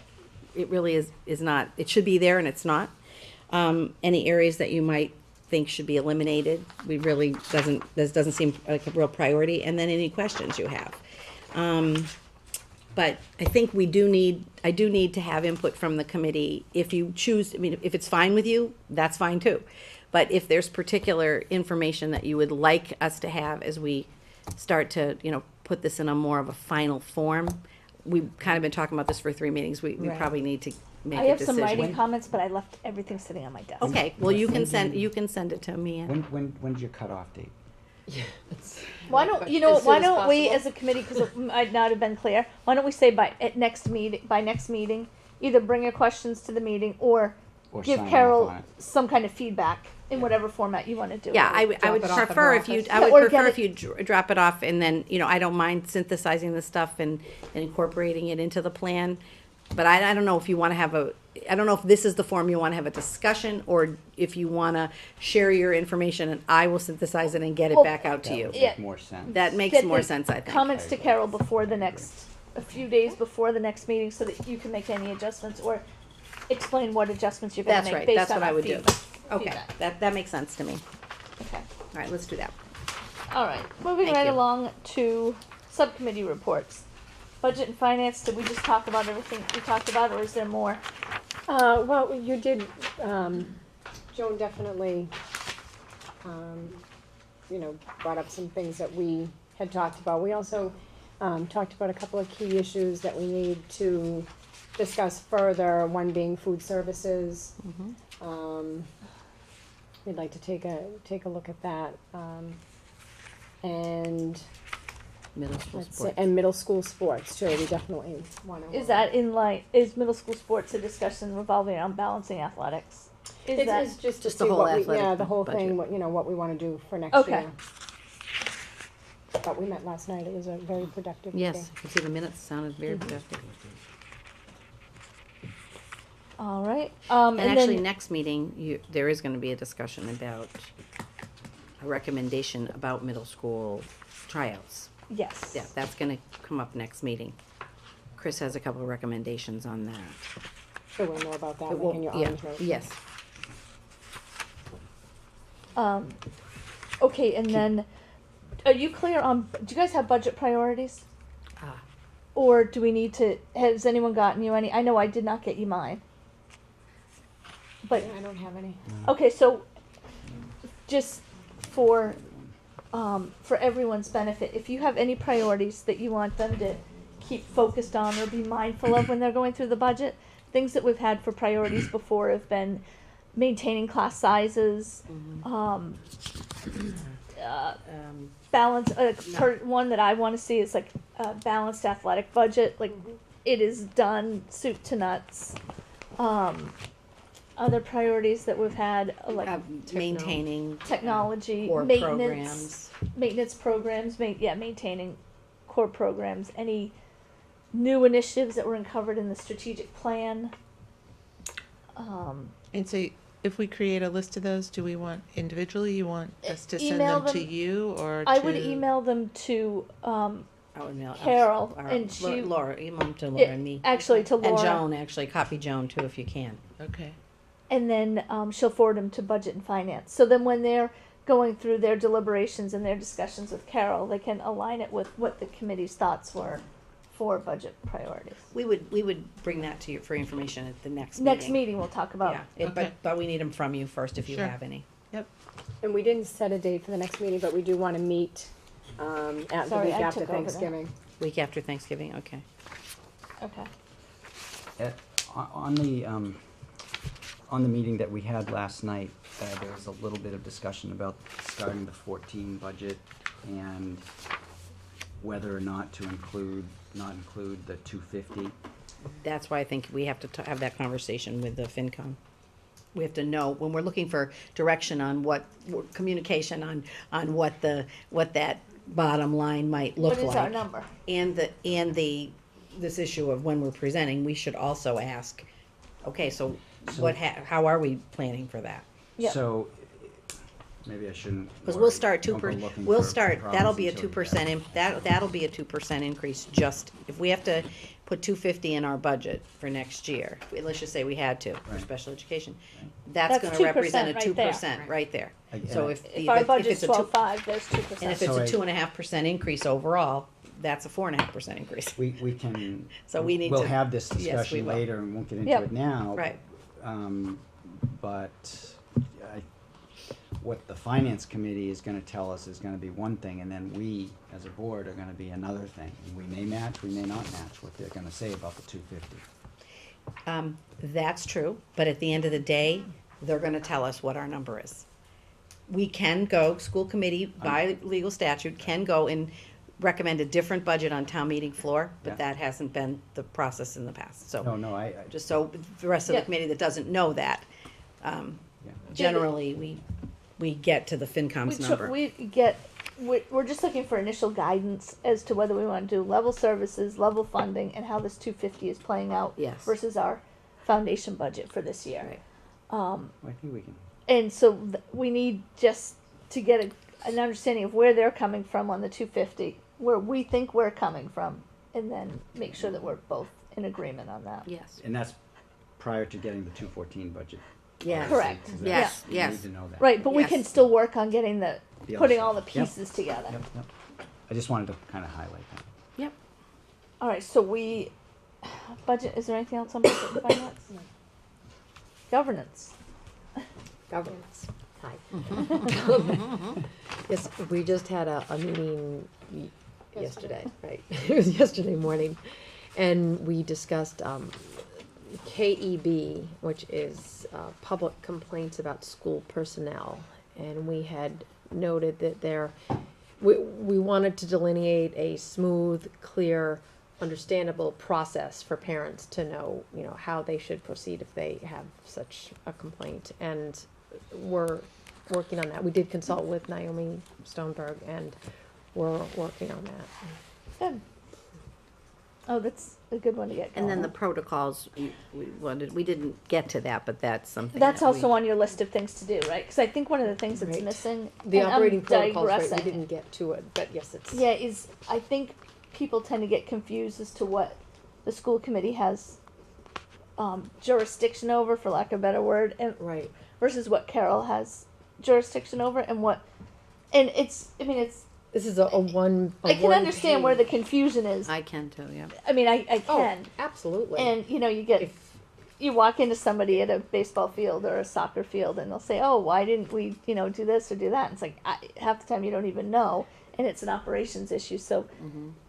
it really is not, it should be there and it's not. Any areas that you might think should be eliminated, this doesn't seem like a real priority, and then any questions you have. But I think I do need to have input from the committee. If you choose, I mean, if it's fine with you, that's fine too. But if there's particular information that you would like us to have as we start to, you know, put this in a more of a final form, we've kind of been talking about this for 3 meetings, we Right. probably need to make I a have some decision. writing comments, but I left everything sitting on my desk. Okay, well, you can send it to me. And When's your cutoff date? Why don't you know? Why don't we, as a committee, because it might not have been clear, why don't we say by next meeting, either bring your questions to the meeting or Or give sign off Carol on it. some kind of feedback in whatever format you want to do it. Yeah, I would Drop it off at prefer her if you, office. I Yeah, would or prefer get if you drop it off, and then, you know, I don't mind synthesizing the stuff and incorporating it into the plan. But I don't know if you want to have I don't know if this is the form you want to have a discussion, or if you want to share your information and I will synthesize it and get it Well, back out to you. That would make more sense. That makes Get more the sense, I think. Comments to Carol before a few days before the next meeting, so that you can make any adjustments or explain what adjustments you're going to That's make right, based that's on what I our would do. feedback. Okay, feedback. that makes sense to me. Okay. All right, let's do that. All right, moving Thank right you. along to subcommittee reports. Budget and finance, did we just talk about everything we talked about, or is there more? Well, you did, Joan definitely, brought up some things that we had talked about. We also, talked about a couple of key issues that we need to discuss further, one being food services. We'd like to take a look at that, and Middle school let's sports. say, and middle school sports too, we definitely wanna. Is that in line, is middle school sports a discussion revolving around balancing athletics? Is that? It's just to Just the see whole what we, athletic yeah, the whole budget. thing, what we wanna do for next Okay. year. But we met last night, it was a very productive Yes, meeting. I can see the minutes sounded very productive. All right, And actually, then, next meeting, there is gonna be a discussion about a recommendation about middle school tryouts. yes. Yeah, that's gonna come up next meeting. Chris has a couple of recommendations on that. So we'll know about that, It like won't- in your yeah, orange note. yes. Okay, and then, are you clear on, do you guys have budget priorities? Or do we need to, has anyone gotten you any? I know I did not get you mine. But, I don't have any. okay, so, just for everyone's benefit, if you have any priorities that you want them to keep focused on or be mindful of when they're going through the budget, things that we've had for priorities before have been maintaining class sizes, balance, one that I want to see is like a balanced athletic budget, like it is done soup to nuts. Other priorities that we've had, like Maintaining. technology, core maintenance, maintenance programs, maintaining core programs, any new initiatives that were uncovered in the strategic plan. And so if we create a list of those, do we want individually, you want us to send Email them to them- you or to? I would email them to I would mail Carol, or and she. Laura, email them to Laura Yeah, and me. actually to Laura. And Joan, actually, copy Joan too if you can. Okay. And then she'll forward them to budget and finance. So then when they're going through their deliberations and their discussions with Carol, they can align it with what the committee's thoughts were for budget priorities. We would bring that to you for information at the next meeting. Next meeting we'll talk about. Yeah, but we need them from you first if you Sure. have any. Yep. And we didn't set a date for the next meeting, but we do wanna meet, at the Sorry, week I after took over that. Thanksgiving. Week after Thanksgiving, okay. Okay. On the meeting that we had last night, there was a little bit of discussion about starting the 14 budget and whether or not to not include the 250. That's why I think we have to have that conversation with the FinCom. We have to know, when we're looking for direction on communication on what that bottom line might look like. What is our number? And the this issue of when we're presenting, we should also ask, okay, so So- how are we planning for that? So, maybe I shouldn't. Because we'll start Don't go 2%, looking we'll for start, that'll problems be a until you 2%, that'll be a 2% increase just, if we have to put 250 in our budget for next year, let's just say we had to, for Right. special education, that's That's gonna 2% represent a right 2% there. right there. Again, So I- If our budget's it's a 12.5, there's 2%. And if it's So a I- 2.5% increase overall, that's a 4.5% increase. We can. So we need We'll to- have this yes, we discussion will. later and won't get into Yep. it now. Right. But what the finance committee is gonna tell us is gonna be one thing, and then we, as a board, are gonna be another thing. And we may match, we may not match what they're gonna say about the 250. That's true, but at the end of the day, they're gonna tell us what our number is. We can go, school committee by legal statute can go and recommend a different budget on town meeting floor, Yeah. but that hasn't been the process in the past, so. No, I, Just so the rest of the Yeah. committee that doesn't know that, generally, we get to the FinCom's number. We're just looking for initial guidance as to whether we want to do level services, level funding, and how this 250 is playing out Yes. versus our foundation budget for this year. Right. I think we can. And so we need just to get an understanding of where they're coming from on the 250, where we think we're coming from, and then make sure that we're both in agreement on that. Yes. And that's prior to getting the 214 budget. Yes. Correct. Because Yes, that's- we yes. need to know that. Right, but we Yes. can still work on getting The putting other all the stuff. Yep. pieces together. Yep. I just wanted to kind of highlight that. Yep. All right, so budget, is there anything else on budget and finance? Governance. Governance. Hi. Yes, we just had a meeting yesterday, right? It was yesterday morning. And we discussed KEB, which is public complaints about school personnel. And we had noted that we wanted to delineate a smooth, clear, understandable process for parents to know, how they should proceed if they have such a complaint. And we're working on that. We did consult with Naomi Stoneberg, and we're working on that. Good. Oh, that's a good one to get going. And then the protocols, we didn't get to that, but that's something. That's that also we- on your list of things to do, right? Because I think one of the things that's Right. missing, The and I'm operating protocols, right, we digressing. didn't get to it, but yes, it's. Yeah, is I think people tend to get confused as to what the school committee has jurisdiction over, for lack of a better word, and Right. versus what Carol has jurisdiction over, and it's. I mean, it's. This is a one. I can understand where the confusion is. I can too, yeah. I mean, I can. Oh, absolutely. And you walk into somebody at a baseball field or a soccer field, and they'll say, "Oh, why didn't we, do this or do that?" And it's like half the time you don't even know, and it's an operations issue. So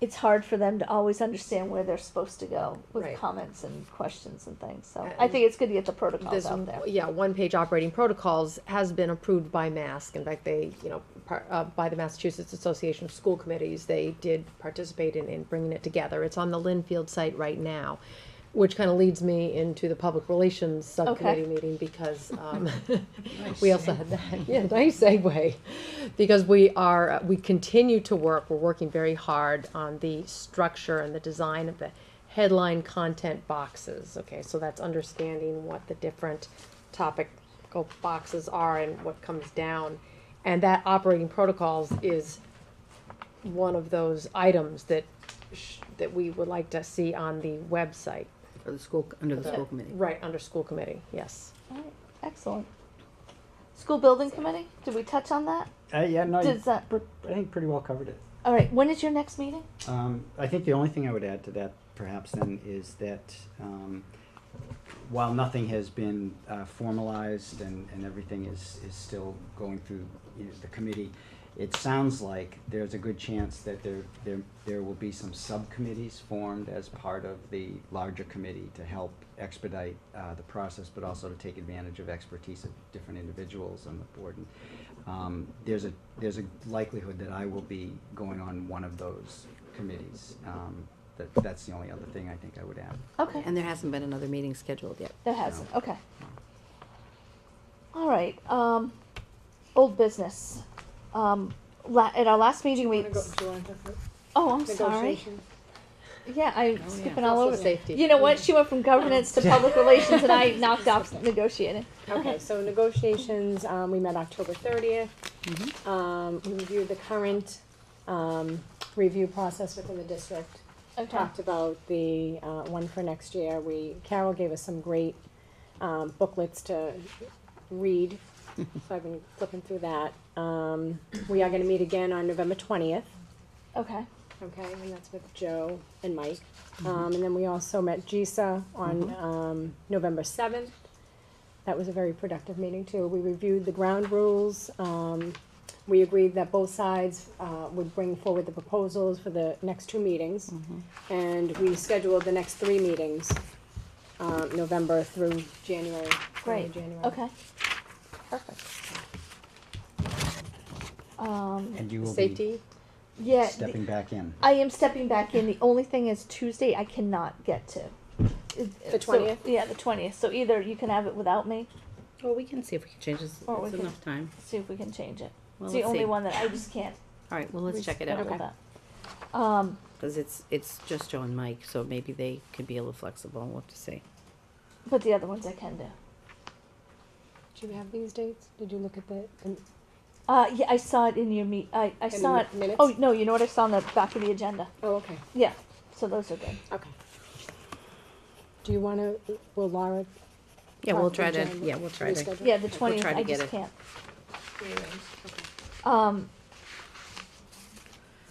it's hard for them to always understand where they're supposed to go with Right. comments and questions and things. So I think it's good to get the protocols This, out there. yeah, one-page operating protocols has been approved by MASC. In fact, they, by the Massachusetts Association of School Committees, they did participate in bringing it together. It's on the Linfield site right now, which kind of leads me into the public relations subcommittee meeting, because we also had that. Yeah, nice segue. Because we continue to work. We're working very hard on the structure and the design of the headline content boxes. Okay, so that's understanding what the different topical boxes are and what comes down. And that operating protocols is one of those items that we would like to see on the website. For the school, under the school committee. Right, under school committee, yes. All right, excellent. School building committee? Did we touch on that? Yeah, no, Does that? I think pretty well covered it. All right. When is your next meeting? I think the only thing I would add to that, perhaps, then, is that while nothing has been formalized and everything is still going through the committee, it sounds like there's a good chance that there will be some subcommittees formed as part of the larger committee to help expedite the process, but also to take advantage of expertise of different individuals on the board. And, there's a likelihood that I will be going on one of those committees. That's the only other thing I think I would add. Okay. And there hasn't been another meeting scheduled yet. There hasn't. Okay. All right. Old business. At our last meeting, we. Oh, I'm sorry. Yeah, I'm skipping all Also over. safety. You know what? She went from governance to public relations, and I knocked off negotiating. Okay, so negotiations, we met October 30th. We reviewed the current review process within the district. Okay. Talked about the one for next year. Carol gave us some great booklets to read, so I've been flipping through that. We are gonna meet again on November 20th. Okay. Okay, and that's with Joe and Mike. And then we also met GISA on November 7th. That was a very productive meeting too. We reviewed the ground rules. We agreed that both sides would bring forward the proposals for the next 2 meetings. And we scheduled the next 3 meetings, November through January. Great. January. Okay. Perfect. And you will Safety? Yeah. be stepping back in. I am stepping back in. The only thing is Tuesday I cannot get to. The 20th? Yeah, the 20th. So either you can have it without me, Well, we can see if we can change this. or we It's can enough time. see if we can change it. Well, It's the let's only see. one that I just can't. All right, well, let's check it out. reschedule that. Because it's just Joe and Mike, so maybe they can be a little flexible. We'll have to see. But the other ones I can do. Do you have these dates? Did you look at the Yeah, I saw it in your I In saw the it. minutes? Oh no, you know what I saw on the back of the agenda. Oh, okay. Yeah, so those are good. Okay. Do you wanna, will Laura? Yeah, talk we'll to try to. Jen, Yeah, we'll try to. reschedule? Yeah, the We'll 20th. try to I get just it. can't. Okay.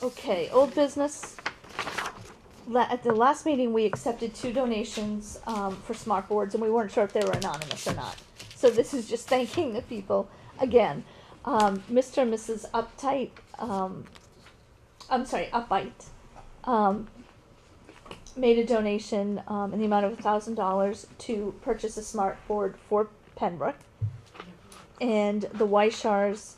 Okay, old business. At the last meeting, we accepted 2 donations for smart boards, and we weren't sure if they were anonymous or not. So this is just thanking the people again. Mr. and Mrs. Upite, made a donation in the amount of $1,000 to purchase a smart board for Pembroke, and the Weishars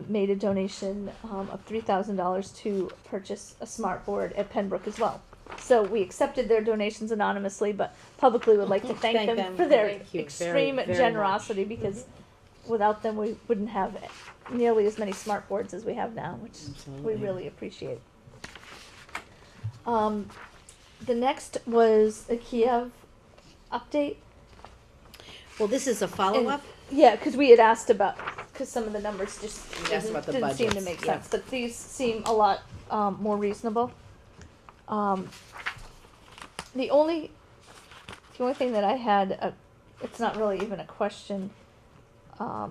made a donation of $3,000 to purchase a smart board at Pembroke as well. So we accepted their donations anonymously, but publicly would like to thank them for their Thank you extreme very, very generosity, because without them we wouldn't have nearly as many smart boards as we have now, which we really appreciate. The next was a Kiev update. Well, this is a follow-up. Yeah, because we had asked about, because some of the numbers just We asked about the didn't seem to budgets, make yeah. sense, but these seem a lot more reasonable. The only thing that I had, it's not really even a question. I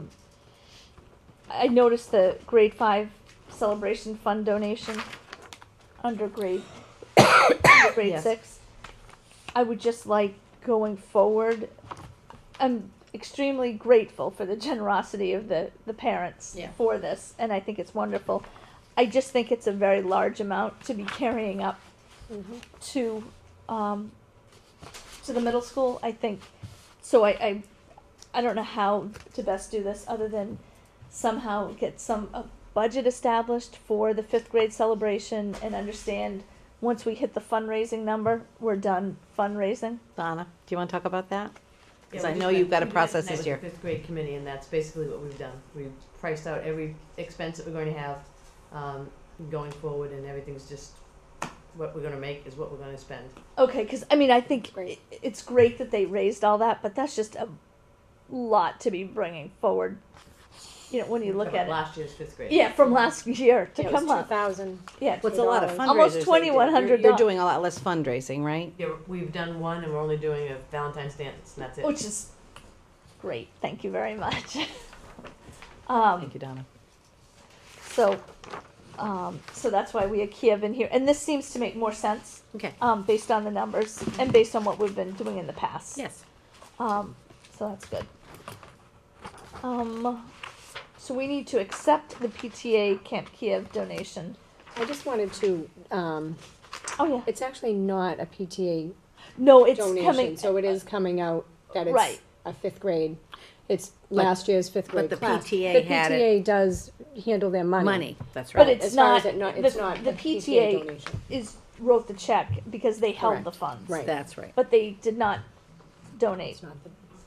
noticed the grade 5 celebration fund donation under grade Yes. 6. I would just like, going forward, I'm extremely grateful for the generosity of the parents Yeah. for this, and I think it's wonderful. I just think it's a very large amount to be carrying up to the middle school. I think so. I don't know how to best do this other than somehow get a budget established for the 5th grade celebration, and understand once we hit the fundraising number, we're done fundraising. Donna, do you want to talk about that? Because Yeah, I we know just you've got a we just process met this with year. the 5th grade committee, and that's basically what we've done. We've priced out every expense that we're going to have going forward, and everything's just what we're going to make is what we're going to spend. Okay, because I mean, I think it's great that they raised all that, but that's just a lot to be bringing forward. You know, when you look at it. Last year's 5th grade. Yeah, from last year to Yeah, it was come up. 2,000. Yeah, What's a lot of fundraisers? almost they do. $2,100. You're doing a lot less fundraising, right? Yeah, we've done one, and we're only doing a Valentine's dance, and that's it. Which is great. Thank you very much. Thank you, Donna. So that's why we had Kiev in here, and this seems to make more sense. Okay. Based on the numbers and based on what we've been doing in the past. Yes. So that's good. So we need to accept the PTA Camp Kiev donation. I just wanted to, Oh yeah. it's actually not a PTA No, it's donation, coming. so it is coming out that it's Right. a 5th grade. It's last year's 5th grade the class. PTA The had PTA does handle their money. Money, that's But right. it's As far not. as it's not the a PTA donation. wrote the check because they held Correct. the funds. Right. That's right. But they did not donate It's not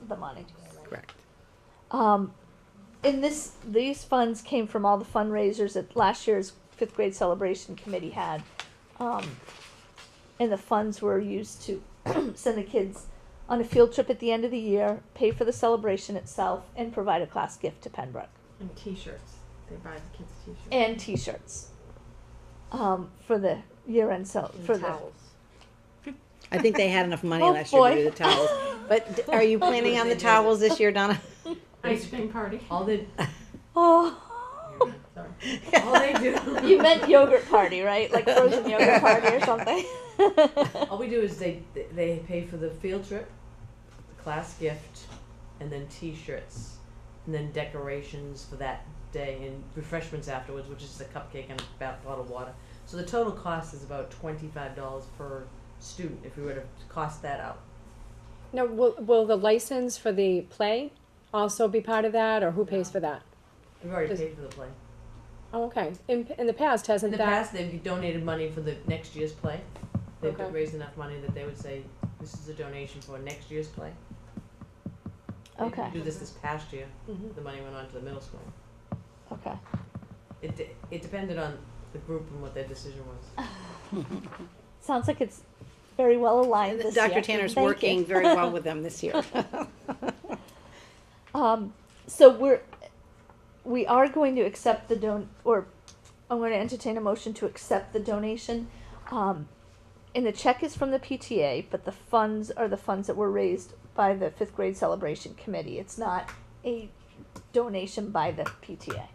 the money. Correct. And these funds came from all the fundraisers that last year's 5th grade celebration committee had. and the funds were used to send the kids on a field trip at the end of the year, pay for the celebration itself, and provide a class gift to Pembroke. And T-shirts. They buy the kids T-shirts. And T-shirts. For the year-end for towels. I think they had enough money Oh, last year to boy. do the towels. But are you planning on the towels this year, Donna? Ice cream party. All they, Oh. all they do. You meant yogurt party, right? Like frozen yogurt party or something. All we do is they pay for the field trip, the class gift, and then T-shirts, and then decorations for that day, and refreshments afterwards, which is a cupcake and a bottle of water. So the total cost is about $25 per student if we were to cost that out. Now, will the license for the play also be part of that, or who pays for that? We've already paid for the play. Oh, okay. In the past, hasn't In the that? past, they've donated money for the next year's play. They've Okay. raised enough money that they would say, this is a donation for next year's play. They Okay. didn't do this past year. Mhm. The money went on to the middle school. Okay. It depended on the group and what their decision was. Sounds like it's very well aligned this year. Dr. Tanner's Thank working you. very well with them this year. So we are going to accept the I'm going to entertain a motion to accept the donation. And the check is from the PTA, but the funds are the funds that were raised by the 5th grade celebration committee. It's not a donation by the PTA.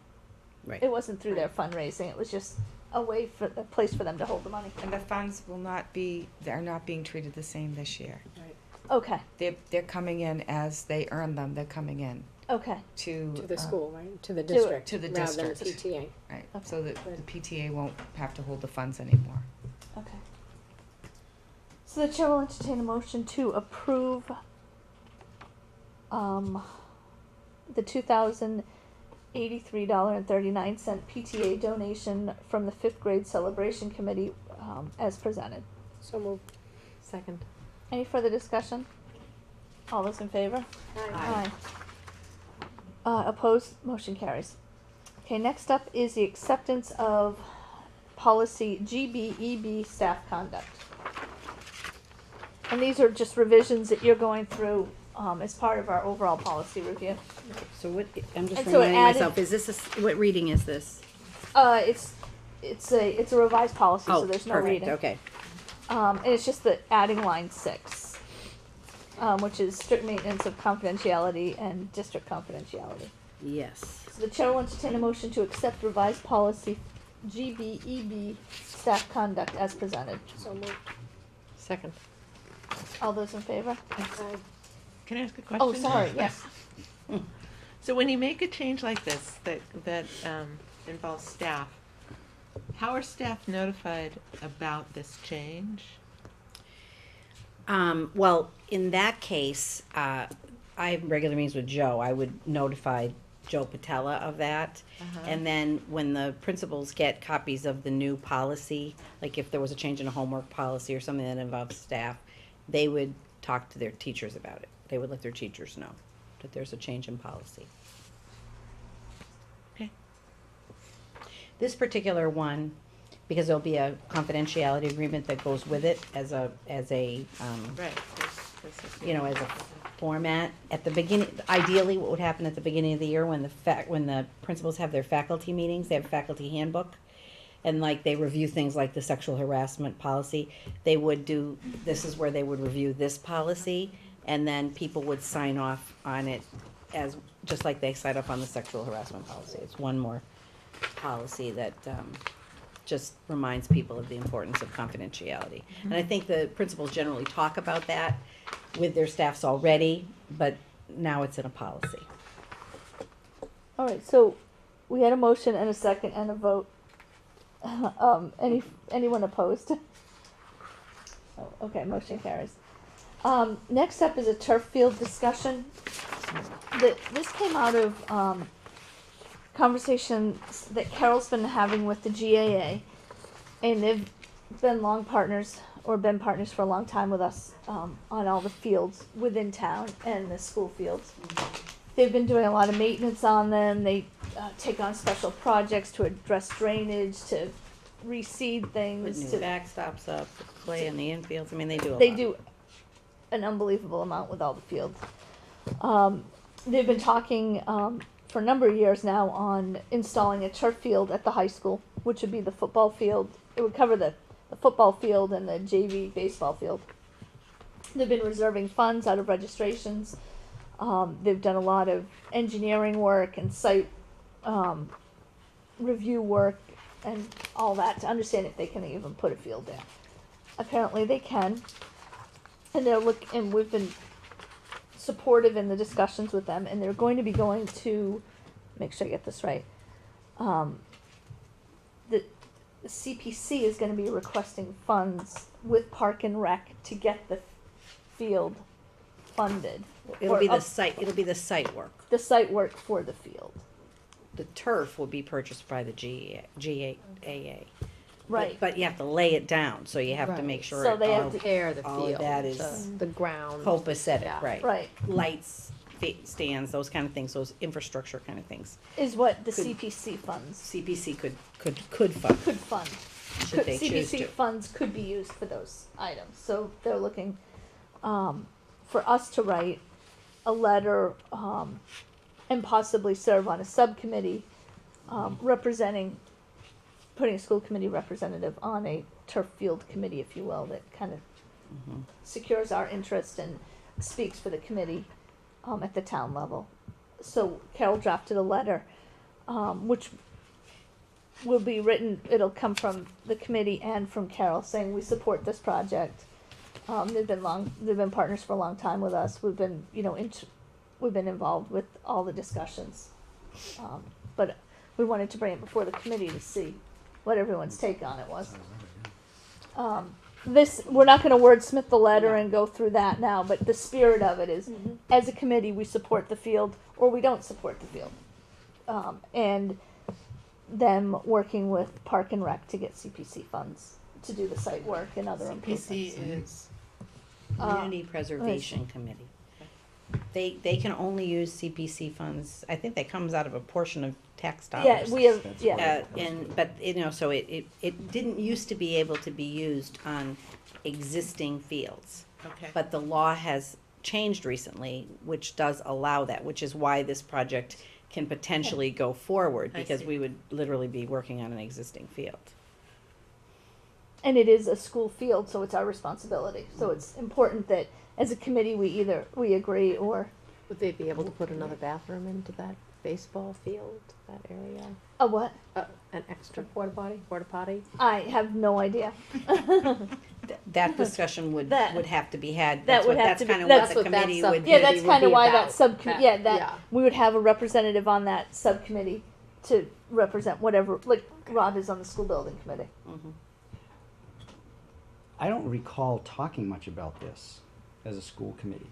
Right. It wasn't through their fundraising. It was just a place for them to hold the money. And the funds they're not being treated the same this year. Right. Okay. They're coming in as they earn them, they're coming in. Okay. To the school, right? To the To- district. to the rather than district. the PTA. Right, Okay. so that the PTA won't have to hold the funds anymore. Okay. So the chair will entertain a motion to approve the $2,083.39 PTA donation from the 5th grade celebration committee as presented. So moved. Second. Any further discussion? All those in favor? Aye. Opposed? Motion carries. Okay, next up is the acceptance of policy GBEB staff conduct. And these are just revisions that you're going through as part of our overall policy review. So what, I'm just And so it reminding added- myself, is this, what reading is this? It's a revised policy, so Oh, there's no perfect, reading. okay. And it's just the adding line 6, which is strict maintenance of confidentiality and district confidentiality. Yes. So the chair will entertain a motion to accept revised policy GBEB staff conduct as presented. So moved. Second. All those in favor? Aye. Can I ask a question? Oh, sorry, yes. So when you make a change like this, that involves staff, how are staff notified about this change? Well, in that case, I have regular meetings with Joe. I would notify Joe Patella of that. And then when the principals get copies of the new policy, like if there was a change in a homework policy or something that involves staff, they would talk to their teachers about it. They would let their teachers know that there's a change in policy. Okay. This particular one, because there'll be a confidentiality agreement that goes with it as a Right. you know, as a format. At the beginning, ideally, what would happen at the beginning of the year when the principals have their faculty meetings, they have a faculty handbook, and like they review things like the sexual harassment policy, they would do, this is where they would review this policy, and then people would sign off on it as, just like they sign off on the sexual harassment policy. It's one more policy that, just reminds people of the importance of confidentiality. And I think the principals generally talk about that with their staffs already, but now it's in a policy. All right, so we had a motion and a second and a vote. Anyone opposed? Oh, okay, motion carries. Next up is a turf field discussion. This came out of conversations that Carol's been having with the GAA, and they've been partners for a long time with us on all the fields within town and the school fields. They've been doing a lot of maintenance on them. They take on special projects to address drainage, to reseed Put things. new to, backstops up, play in the infields, I mean, they do a lot. they do an unbelievable amount with all the fields. They've been talking for a number of years now on installing a turf field at the high school, which would be the football field. It would cover the football field and the JV baseball field. They've been reserving funds out of registrations. They've done a lot of engineering work and site review work and all that to understand if they can even put a field there. Apparently they can, and and we've been supportive in the discussions with them, and they're going to be going to, make sure I get this right, the CPC is going to be requesting funds with Park and Rec to get the field funded. It'll Or be the up- site, it'll be the site work. The site work for the field. The turf will be purchased by the GAA. Right. But you have to lay it down, so you have to make sure So it they all, have to Prepare the all of field, that is the ground. copacetic, Yeah. right? Right. Lights, stands, those kind of things, those infrastructure kind of things. Is what the Could- CPC funds CPC could fund. could fund. Should they choose CPC to. funds could be used for those items. So they're looking for us to write a letter and possibly serve on a subcommittee representing, putting a school committee representative on a turf field committee, if you will, that kind of secures our interest and speaks for the committee at the town level. So Carol drafted a letter, which will be written, it'll come from the committee and from Carol saying we support this project. They've been partners for a long time with us. We've been, we've been involved with all the discussions. But we wanted to bring it before the committee to see what everyone's take on it was. We're not gonna wordsmith the letter and go through that now, but the spirit of it is, as a committee, we support the field or we don't support the field. And them working with Park and Rec to get CPC funds to do the site work and other improvements. CPC is Community Preservation Committee. They can only use CPC funds, I think that comes out of a portion of tax dollars. Yeah, we have, yeah. But, so it didn't used to be able to be used on existing fields. Okay. But the law has changed recently, which does allow that, which is why this project can potentially go forward, I because see. we would literally be working on an existing field. And it is a school field, so it's our responsibility. So it's important that as a committee, we agree or. Would they be able to put another bathroom into that baseball field, that area? A what? An extra porta potty? I have no idea. That discussion would have to be had. That would have That's to be. kind of That's what the committee would. Yeah, that's kind of why that about. subcommittee. Yeah, that we would have a representative on that subcommittee to represent whatever. Like Rob is on the school building committee. I don't recall talking much about this as a school committee.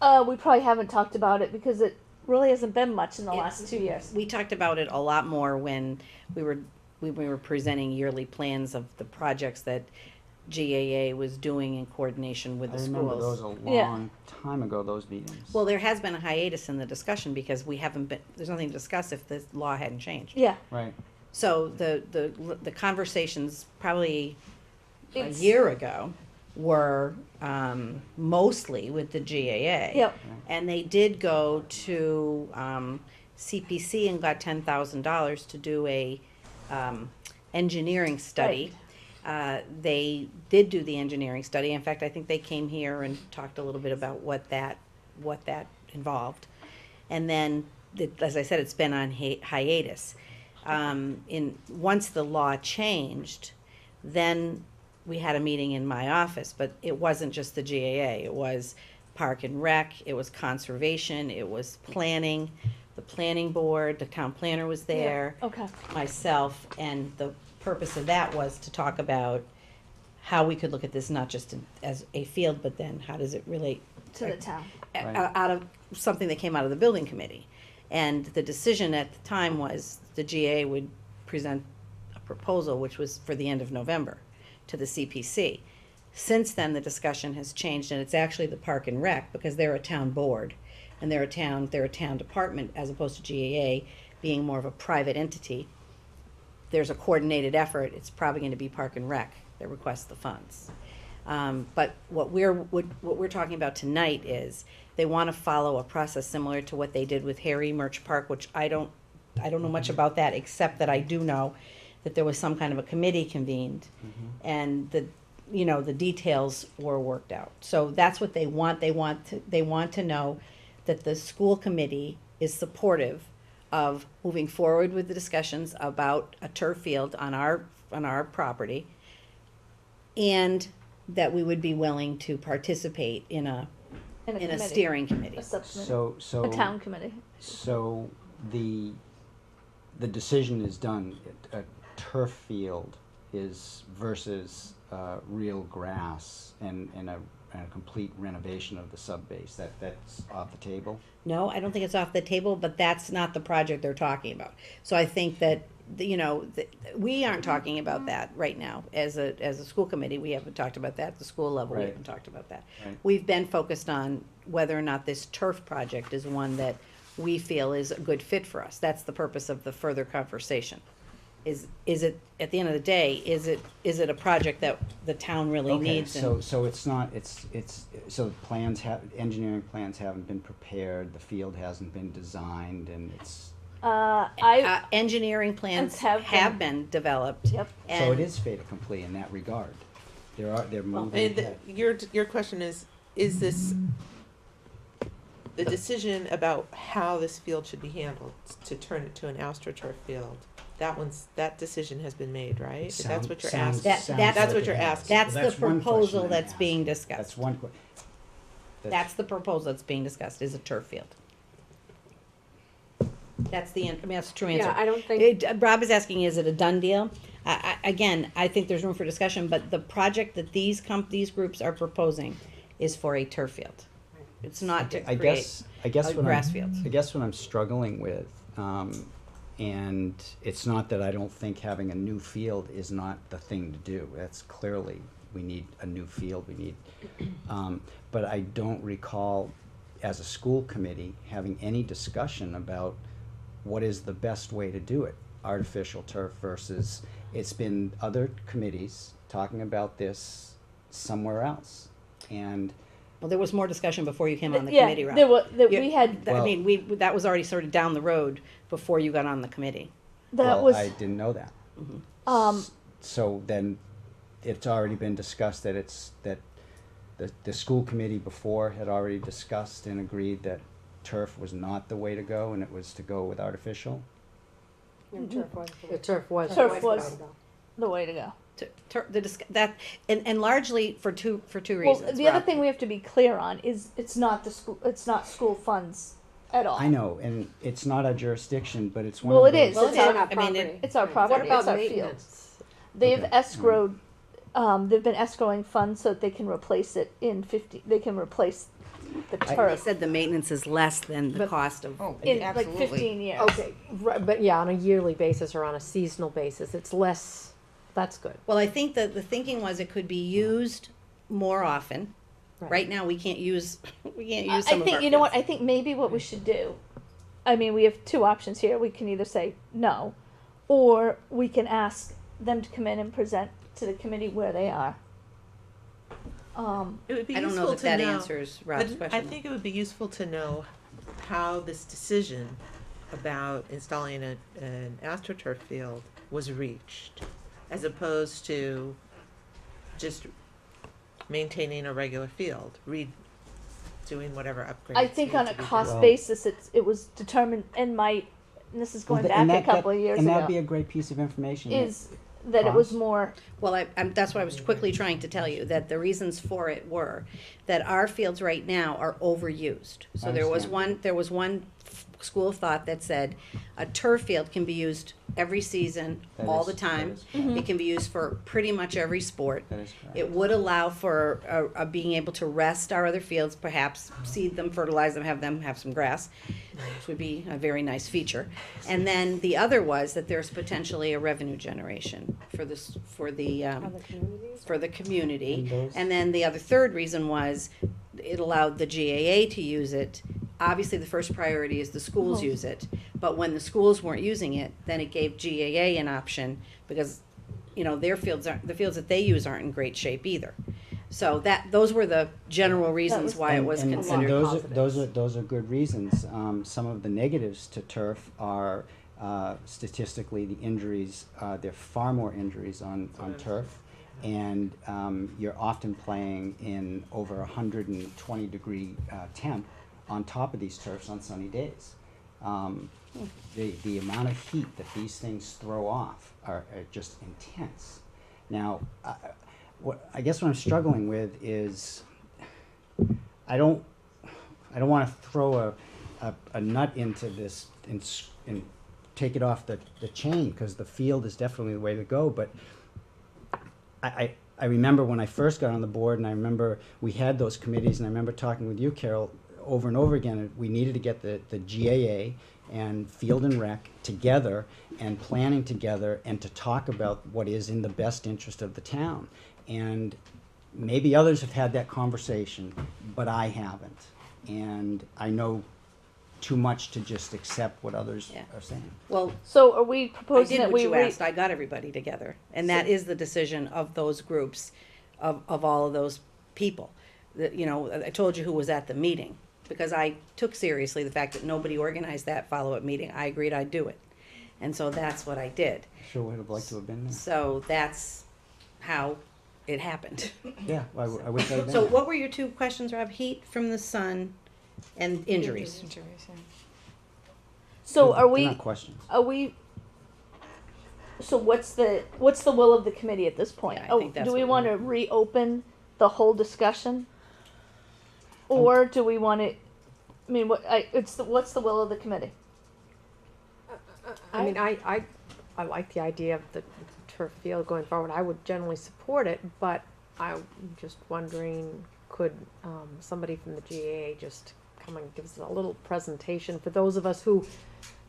We probably haven't talked about it because it really hasn't been much in the last 2 years. We talked about it a lot more when we were presenting yearly plans of the projects that GAA was doing in coordination with the I schools. remember those a long time ago, those meetings. Well, there has been a hiatus in the discussion because there's nothing to discuss if the law hadn't changed. Yeah. Right. So the conversations probably a It's- year ago were mostly with the GAA. Yep. And they did go to CPC and got $10,000 to do a engineering study. They did do the engineering study. In fact, I think they came here and talked a little bit about what that involved. And then, as I said, it's been on hiatus. Once the law changed, then we had a meeting in my office, but it wasn't just the GAA. It was Park and Rec, it was Conservation, it was Planning, the Planning Board, the town planner was there. Yeah. Okay. Myself, and the purpose of that was to talk about how we could look at this not just as a field, but then how does it relate To the town. out of something that came out of the building committee. And the decision at the time was the GA would present a proposal, which was for the end of November, to the CPC. Since then, the discussion has changed, and it's actually the Park and Rec, because they're a town board, and they're a town department, as opposed to GAA being more of a private entity. there's a coordinated effort, it's probably gonna be Park and Rec that requests the funds. But what we're talking about tonight is, they wanna follow a process similar to what they did with Harry Murch Park, which I don't know much about that, except that I do know that there was some kind of a committee convened, and the details were worked out. So that's what they want. They want to know that the school committee is supportive of moving forward with the discussions about a turf field on our property, and that we would be willing to participate in a committee. steering committee. A subcommittee. So A town committee. So the decision is done. A turf field is versus real grass and a complete renovation of the sub base. That's off the table. No, I don't think it's off the table, but that's not the project they're talking about. So I think that, we aren't talking about that right now as a school committee. We haven't talked about that. At the school level, we Right. haven't talked about that. Right. We've been focused on whether or not this turf project is one that we feel is a good fit for us. That's the purpose of the further conversation. Is it, at the end of the day, is it a project that the town really needs? So it's not, so engineering plans haven't been prepared, the field hasn't been designed, and it's, Engineering plans have been developed. Yep. so it is fait accompli in that regard. They're moving ahead. Your question is this the decision about how this field should be handled to turn it to an AstroTurf field? That decision has been made, right? That's what you're asking. That's what you're asking. That's Well, the one proposal question I'm that's being discussed. That's one That's the proposal that's being discussed, is a turf field. That's that's the true answer. Yeah, I don't think. Rob is asking, is it a done deal? Again, I think there's room for discussion, but the project that these groups are proposing is for a turf field. It's not to create I guess a what grass I'm, field. I guess what I'm struggling with, and it's not that I don't think having a new field is not the thing to do. That's clearly, we need a new field, but I don't recall, as a school committee, having any discussion about what is the best way to do it. Artificial turf versus, it's been other committees talking about this somewhere else. And Well, there was more discussion before you came on the Yeah, committee, Rob. there was, we had, That was already sort of down the road before you got on the committee. I didn't know that. um, So then, it's already been discussed that the school committee before had already discussed and agreed that turf was not the way to go, and it was to go with artificial. The turf was. turf was the way to go. And largely for two Well, reasons. the other Rob. thing we have to be clear on is it's not school funds at all. I know, and it's not our jurisdiction, but it's one Well, of it those. is. Well, It's it is. our I mean, property. It's our property. What about It's our field. maintenance? They've Okay. escrowed. They've been escrowing funds so that they can replace it in 50. They can replace the They turf said the maintenance is less than the cost of. in like 15 years. Okay, right, but yeah, on a yearly basis or on a seasonal basis, it's less, that's good. Well, I think that the thinking was it could be used more often. Right now, we can't use some I of think our you know what fields. I think maybe what we should do. I mean, we have two options here. We can either say no, or we can ask them to come in and present to the committee where they are. It would be I don't useful know that to that know, answers Rob's but I question. think it would be useful to know how this decision about installing an AstroTurf field was reached, as opposed to just maintaining a regular field, doing whatever upgrades. I think on a need to be cost done. basis, it was determined, and this is going back a couple of years and ago. that'd be a great piece of information. Is that it was Cost? more. Well, that's what I was quickly trying to tell you, that the reasons for it were that our fields right now are overused. So I there was understand. one school of thought that said a turf field can be used every season, That all is- the time. that is correct. It can be used for pretty much every sport. That is correct. It would allow for being able to rest our other fields, perhaps seed them, fertilize them, have some grass, which would be a very nice feature. And then the other was that there's potentially a revenue generation for the community. And those- And then the third reason was it allowed the GAA to use it obviously the first priority is the schools use it, but when the schools weren't using it, then it gave GAA an option, because, you know, the fields that they use aren't in great shape either. So those were the general reasons why it was considered positive. Those are good reasons. Some of the negatives to turf are statistically the injuries. There are far more injuries on turf, and you're often playing in over 120-degree temp on top of these turfs on sunny days. The amount of heat that these things throw off are just intense. Now, I guess what I'm struggling with is I don't want to throw a nut into this and take it off the chain, because the field is definitely the way to go. But I remember when I first got on the board, and I remember we had those committees, and I remember talking with you, Carol, over and over again. We needed to get the GAA and Field and Rec together and planning together, and to talk about what is in the best interest of the town. And maybe others have had that conversation, but I haven't. And I know too much to just accept what others are saying. Well, so are we proposing I did that what we you asked. I got everybody together, and that is the decision of those groups, of all of those people. That, you know, I told you who was at the meeting, because I took seriously the fact that nobody organized that follow-up meeting. I agreed I'd do it, and so that's what I did. Sure would have liked to have been there. So that's how it happened. Yeah, I wish I'd been So there. what were your two questions, Rob? Heat from the sun and injuries. So are They're we? not questions. Are we? So what's the will of the committee at this point? Yeah, I think that's do we what want to reopen the whole discussion, or do we want to? I mean, what's the will of the committee? I mean, I like the idea of the turf field going forward. I would generally support it, but I'm just wondering, could somebody from the GAA just come and give us a little presentation for those of us who,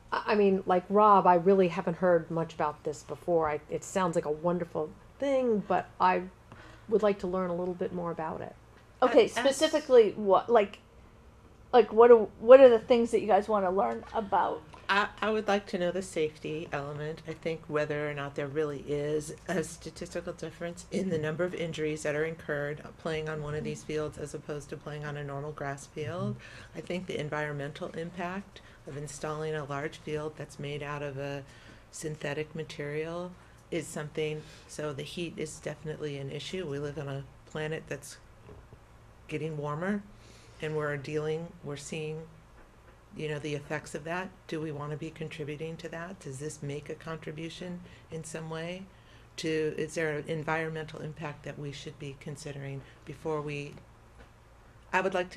I mean, like Rob, I really haven't heard much about this before. It sounds like a wonderful thing, but I would like to learn a little bit more about it. Okay, specifically what what are the things that you guys want to learn about? I would like to know the safety element. I think whether or not there really is a statistical difference in the number of injuries that are incurred playing on one of these fields as opposed to playing on a normal grass field. I think the environmental impact of installing a large field that's made out of a synthetic material is something. So the heat is definitely an issue. We live on a planet that's getting warmer, and we're seeing, you know, the effects of that. Do we want to be contributing to that? Does this make a contribution in some way? Is there an environmental impact that we should be considering before we? I would like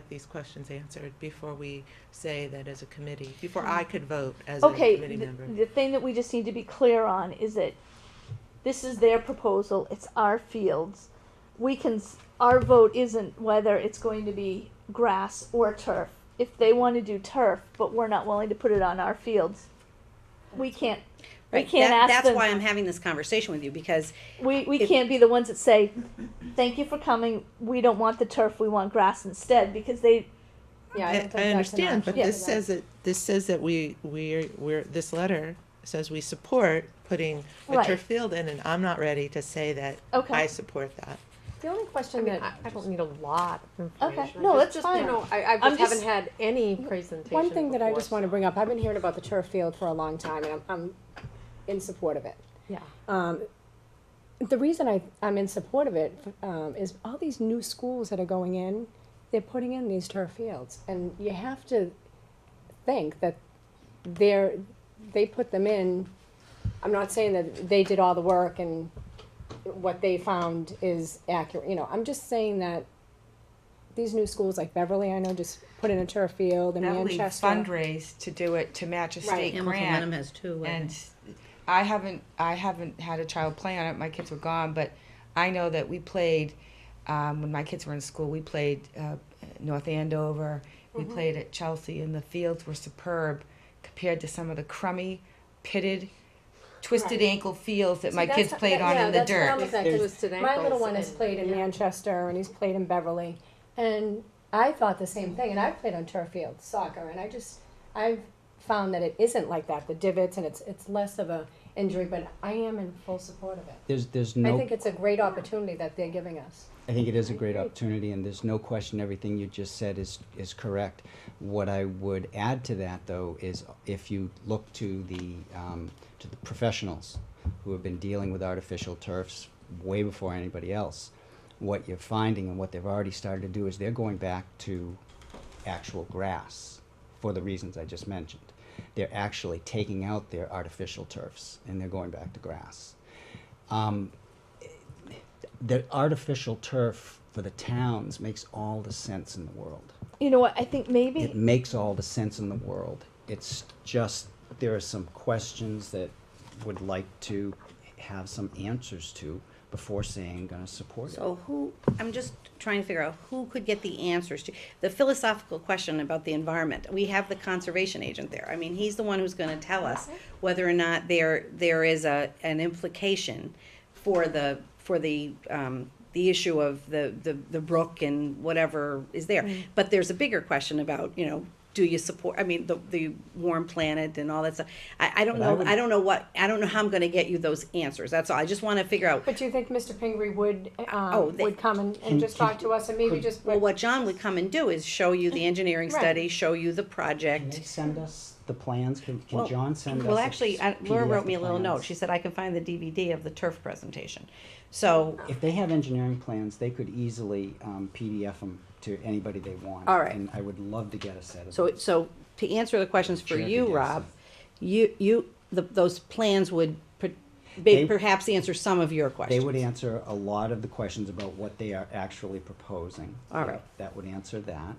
these questions answered before we say that as a committee, before I could vote as a committee member. The thing that we just need to be clear on is that this is their proposal. It's our fields. Our vote isn't whether it's going to be grass or turf. If they want to do turf, but we're not willing to put it on our fields, we can't. Right. We can't ask That's them. why I'm having this conversation with you, because We can't be the ones that say, "Thank you for coming. We don't want the turf. We want grass instead," because they. Yeah, I understand, but this says that this letter says we support putting a Right. turf field in, and I'm not ready to say that Okay. I support that. The only question I mean, that I don't need a lot of information. Okay. No, that's just, fine. You know, I I'm just just- haven't had any presentation. one thing that I before, just want to bring up, I've been hearing about the turf field for a long time, and I'm in support of it. Yeah. The reason I'm in support of it is all these new schools that are going in, they're putting in these turf fields, and you have to think that they put them in. I'm not saying that they did all the work and what they found is accurate. You know, I'm just saying that these new schools like Beverly, I know, just put in a turf field, and Beverly Manchester. fundraised to do it to match a state Hamilton grant. Wenham has two. And I haven't had a child play on it. My kids were gone, but I know that we played when my kids were in school. We played North Andover. We played at Chelsea, and the fields were superb compared to some of the crummy, pitted, twisted ankle fields that my kids played on in the dirt. My little one has played in Manchester, and he's played in Beverly, and I thought the same thing, and I've played on turf field soccer, and I've found that it isn't like that, the divots, and it's less of a injury, but I am in full support of it. There's I no, think it's a great opportunity that they're giving us. I think it is a great opportunity, and there's no question everything you just said is correct. What I would add to that, though, is if you look to the professionals who have been dealing with artificial turfs way before anybody else, what you're finding and what they've already started to do is they're going back to actual grass for the reasons I just mentioned. They're actually taking out their artificial turfs and they're going back to grass. The artificial turf for the towns makes all the sense in the world. You know what? I think maybe It makes all the sense in the world. It's just, there are some questions that would like to have some answers to before saying gonna support it. So I'm just trying to figure out who could get the answers to the philosophical question about the environment. We have the conservation agent there. I mean, he's the one who's gonna tell us whether or not there is an implication for the issue of the brook and whatever is there. But there's a bigger question about, do you support, I mean, the warm planet and all that stuff. I don't know, I don't know how I'm gonna get you those answers. That's all. I just wanna figure out. But do you think Mr. Pingree would, they- would come and just talk to us and maybe just? Well, what John would come and do is show you the engineering Right. study, show you the Can project. they send us the plans? Can Well, John send us? Well, a actually, Laura PDF wrote me a of little plans? note. She said I can find the DVD of the turf presentation. So, If they have engineering plans, they could easily PDF them to anybody they want. All right. And I would love to get a set of so, those. so to answer the questions for Sure, you, yes. Rob, those plans would They- perhaps answer some of your They questions. would answer a lot of the questions about what they are actually proposing. All right. That would answer that.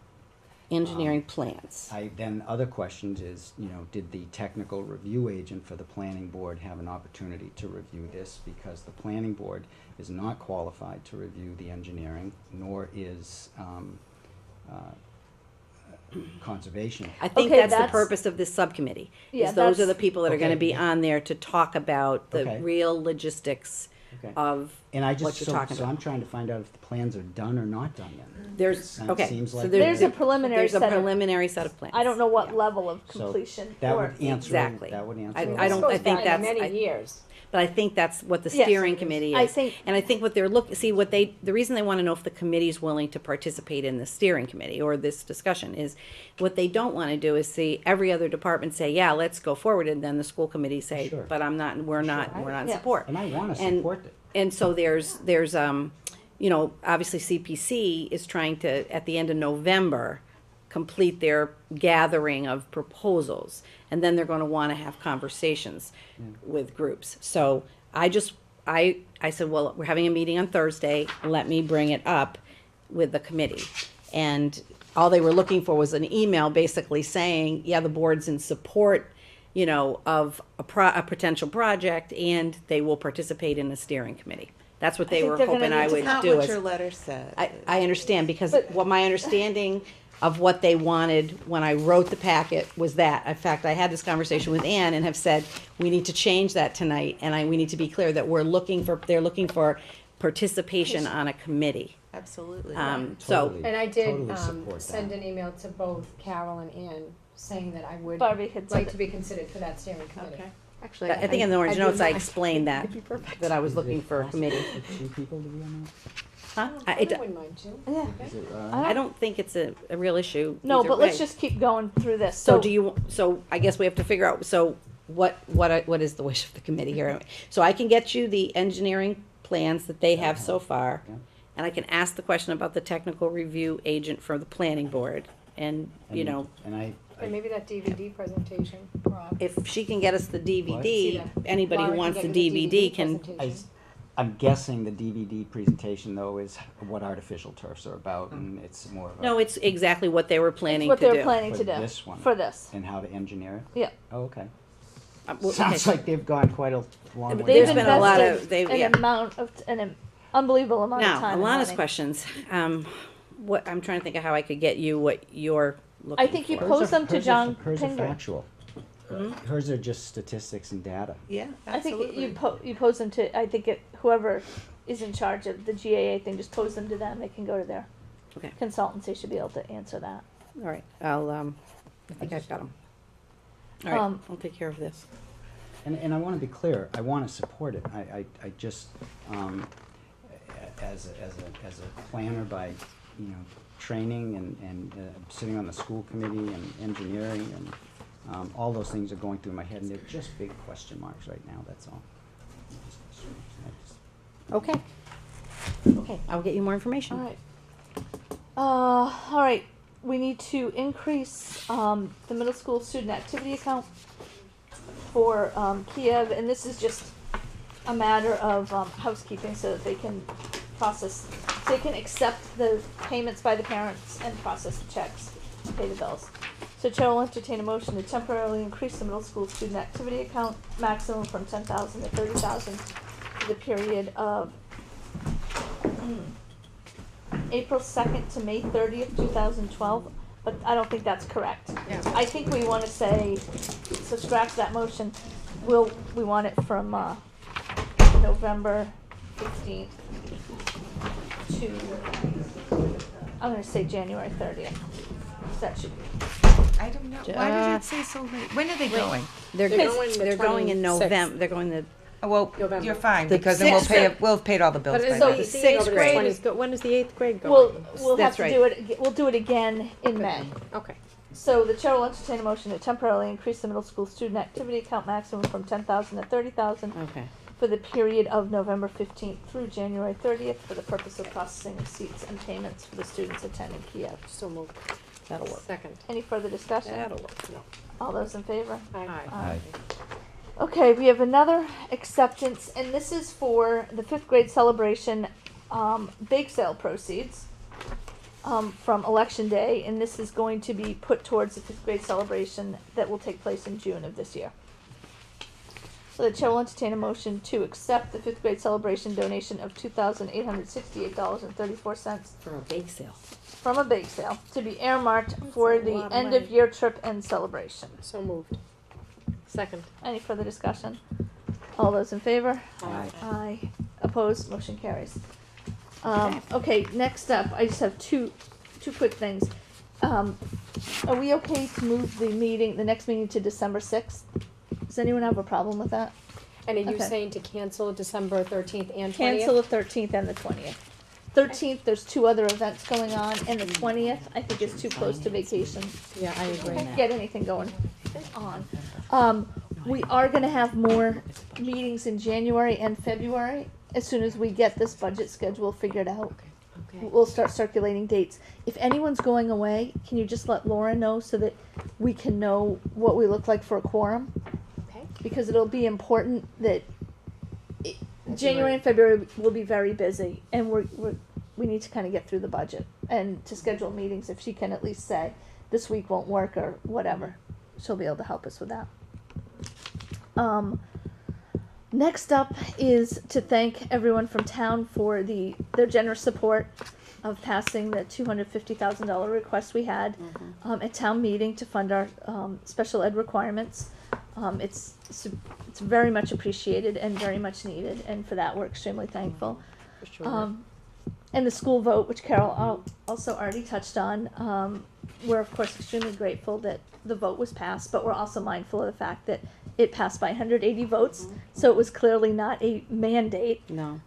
Engineering plans. Then other questions is, did the technical review agent for the planning board have an opportunity to review this? Because the planning board is not qualified to review the engineering, nor is conservation. I think Okay, that's the that's- purpose of this subcommittee. Yeah, Is those are that's- the people that are gonna Okay. be on there to talk about the Okay. real logistics Okay. of And I what just, you're so talking I'm about. trying to find out if the plans are done or not done yet. There's, It okay. seems so like There's a preliminary There's a set of- preliminary set of plans. I don't know what Yeah. level of So completion. that or- would answer. Exactly. That would answer. I a don't- lot. I Goes think back that's- many years. But I think that's what the Yes. steering committee is. I think- And I think what they're the reason they wanna know if the committee's willing to participate in the steering committee or this discussion is, what they don't wanna do is see every other department say, yeah, let's go forward, and then the school committee say, Sure. but we're not in Yeah. support. And I wanna And- support it. And so there's obviously CPC is trying to, at the end of November, complete their gathering of proposals. And then they're gonna wanna have conversations with groups. So I said, well, we're having a meeting on Thursday, let me bring it up with the committee. And all they were looking for was an email basically saying, yeah, the board's in support, of a potential project, and they will participate in the steering committee. That's what they think were they're gonna hoping I need to- would Not do. what is- your letter said. I understand, because But- what my understanding of what they wanted when I wrote the packet was that. In fact, I had this conversation with Ann and have said, we need to change that tonight, and we need to be clear that they're looking for participation on a committee. Absolutely. So, Totally. And I did Totally support send that. an email to both Carol and Ann saying that I would Barbie had said like it. to be considered for that steering committee. Okay. Actually, I think in the orange I notes, I didn't- explained that, It'd be perfect. that I was Is looking it for a possible committee. for 2 people to be on Huh? I It- wouldn't mind too. Yeah. that? Is it, I don't think it's a real issue. No, either but let's way. just keep going through this. So I guess we have to figure out, so what is the wish of the committee here? So I can get you the engineering plans that they have so far, Yeah. and I can ask the question about the technical review agent for the planning board, and, And I And maybe that DVD presentation, Rob. if she can get us the DVD, See that? anybody who Laura wants the get you DVD can, presentation. I'm guessing the DVD presentation though is what artificial turfs are about, and it's more of a. no, it's exactly what they were planning what to do. they're planning For to do this one. for this. And how to engineer it. Yeah. Oh, okay. Well, Sounds okay. like they've gone quite a long way. There's They've been a lot invested of- they've- an yeah. amount of an unbelievable amount of Now, time. and Alana's money. questions, what, I'm trying to think of how I could get you what you're looking I think you for. pose them to John Hers are Pinger. factual. Hmm? Hers are just statistics and data. Yeah, I think absolutely. you pose them to. I think whoever is in charge of the GAA thing, just pose them to them. They can go to there. Okay. consultants, they should be able to answer that. All right, I think I've got them. All right, I'll take care of this. And I want to be clear, I want to support it. I just, as a planner by, training and sitting on the school committee and engineering and all those things are going through my head, and they're just big question marks right now, that's all. Okay. Okay, I'll get you more information. All right. All right, we need to increase, the middle school student activity account for, Kiev, and this is just a matter of, housekeeping so that they can accept the payments by the parents and process the checks, pay the bills. So Chair will entertain a motion to temporarily increase the middle school student activity account maximum from 10,000 to 30,000 for the period of April 2nd to May 30th, 2012, but I don't think that's correct. Yeah. I think we want to say, so scratch that motion, we want it from November 15th to, I'm going to say January 30th. That should be. I don't know. Why did it say so late? When are they going? They're They're going in 26th. November, they're going to. Oh, well, November. you're fine, The because then we'll have paid all the bills But by is then. the sixth eighth grade. grade when is the 8th grade going? We'll have That's to right. we'll do it again in May. Okay. So the chair will entertain a motion to temporarily increase the middle school student activity account maximum from 10,000 to 30,000 Okay. for the period of November 15th through January 30th for the purpose of processing receipts and payments for the students attending Kiev. So moved. That'll work. Second. Any further discussion? That'll work. No. All those in favor? Aye. Aye. Okay, we have another acceptance, and this is for the 5th grade celebration bake sale proceeds from Election Day, and this is going to be put towards the 5th grade celebration that will take place in June of this year. So the chair will entertain a motion to accept the 5th grade celebration donation of $2,868.34 For a bake sale. from a bake sale to be earmarked for a the lot of end money. of year trip and celebration. So moved. Second. Any further discussion? All those in favor? Aye. Aye. Opposed? Motion carries. Okay, next up, I just have two quick things. Are we okay to move the next meeting to December 6th? Does anyone have a problem with that? And are you Okay. saying to cancel December 13th and 20th? Cancel the 13th and the 20th. 13th, there's 2 other events going on, and the 20th, I think is too close to vacation. Yeah, I agree. Can't get anything going on. We are gonna have more meetings in January and February, as soon as we get this budget schedule figured out. Okay. We'll start circulating dates. If anyone's going away, can you just let Laura know so that we can know what we look like for a quorum? Okay. Because it'll be important that January and February will be very busy, and we need to kind of get through the budget and to schedule meetings. If she can at least say this week won't work or whatever, she'll be able to help us with that. Next up is to thank everyone from town for their generous support of passing the $250,000 request we had at town meeting to fund our special ed requirements. It's very much appreciated and very much needed, and for that we're extremely thankful. For sure. And the school vote, which Carol also already touched on, we're of course extremely grateful that the vote was passed, but we're also mindful of the fact that it passed by 180 votes, so it was clearly not a mandate. No.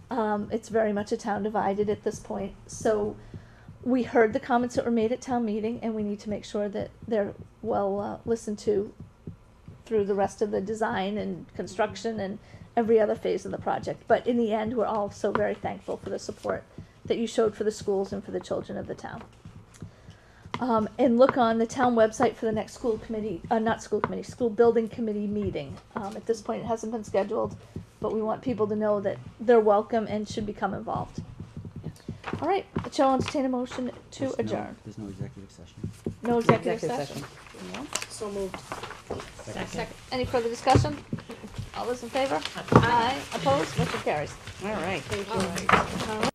It's very much a town divided at this point. So we heard the comments that were made at town meeting, and we need to make sure that they're well listened to through the rest of the design and construction and every other phase of the project. But in the end, we're all so very thankful for the support that you showed for the schools and for the children of the town. And look on the town website for the next school building committee meeting. At this point, it hasn't been scheduled, but we want people to know that they're welcome and should become involved. All right, the chair will entertain a motion to adjourn. There's no executive session. No executive session. So moved. Second. Any further discussion? All those in favor? Aye. Opposed? Motion carries. All right. Thank you. All right.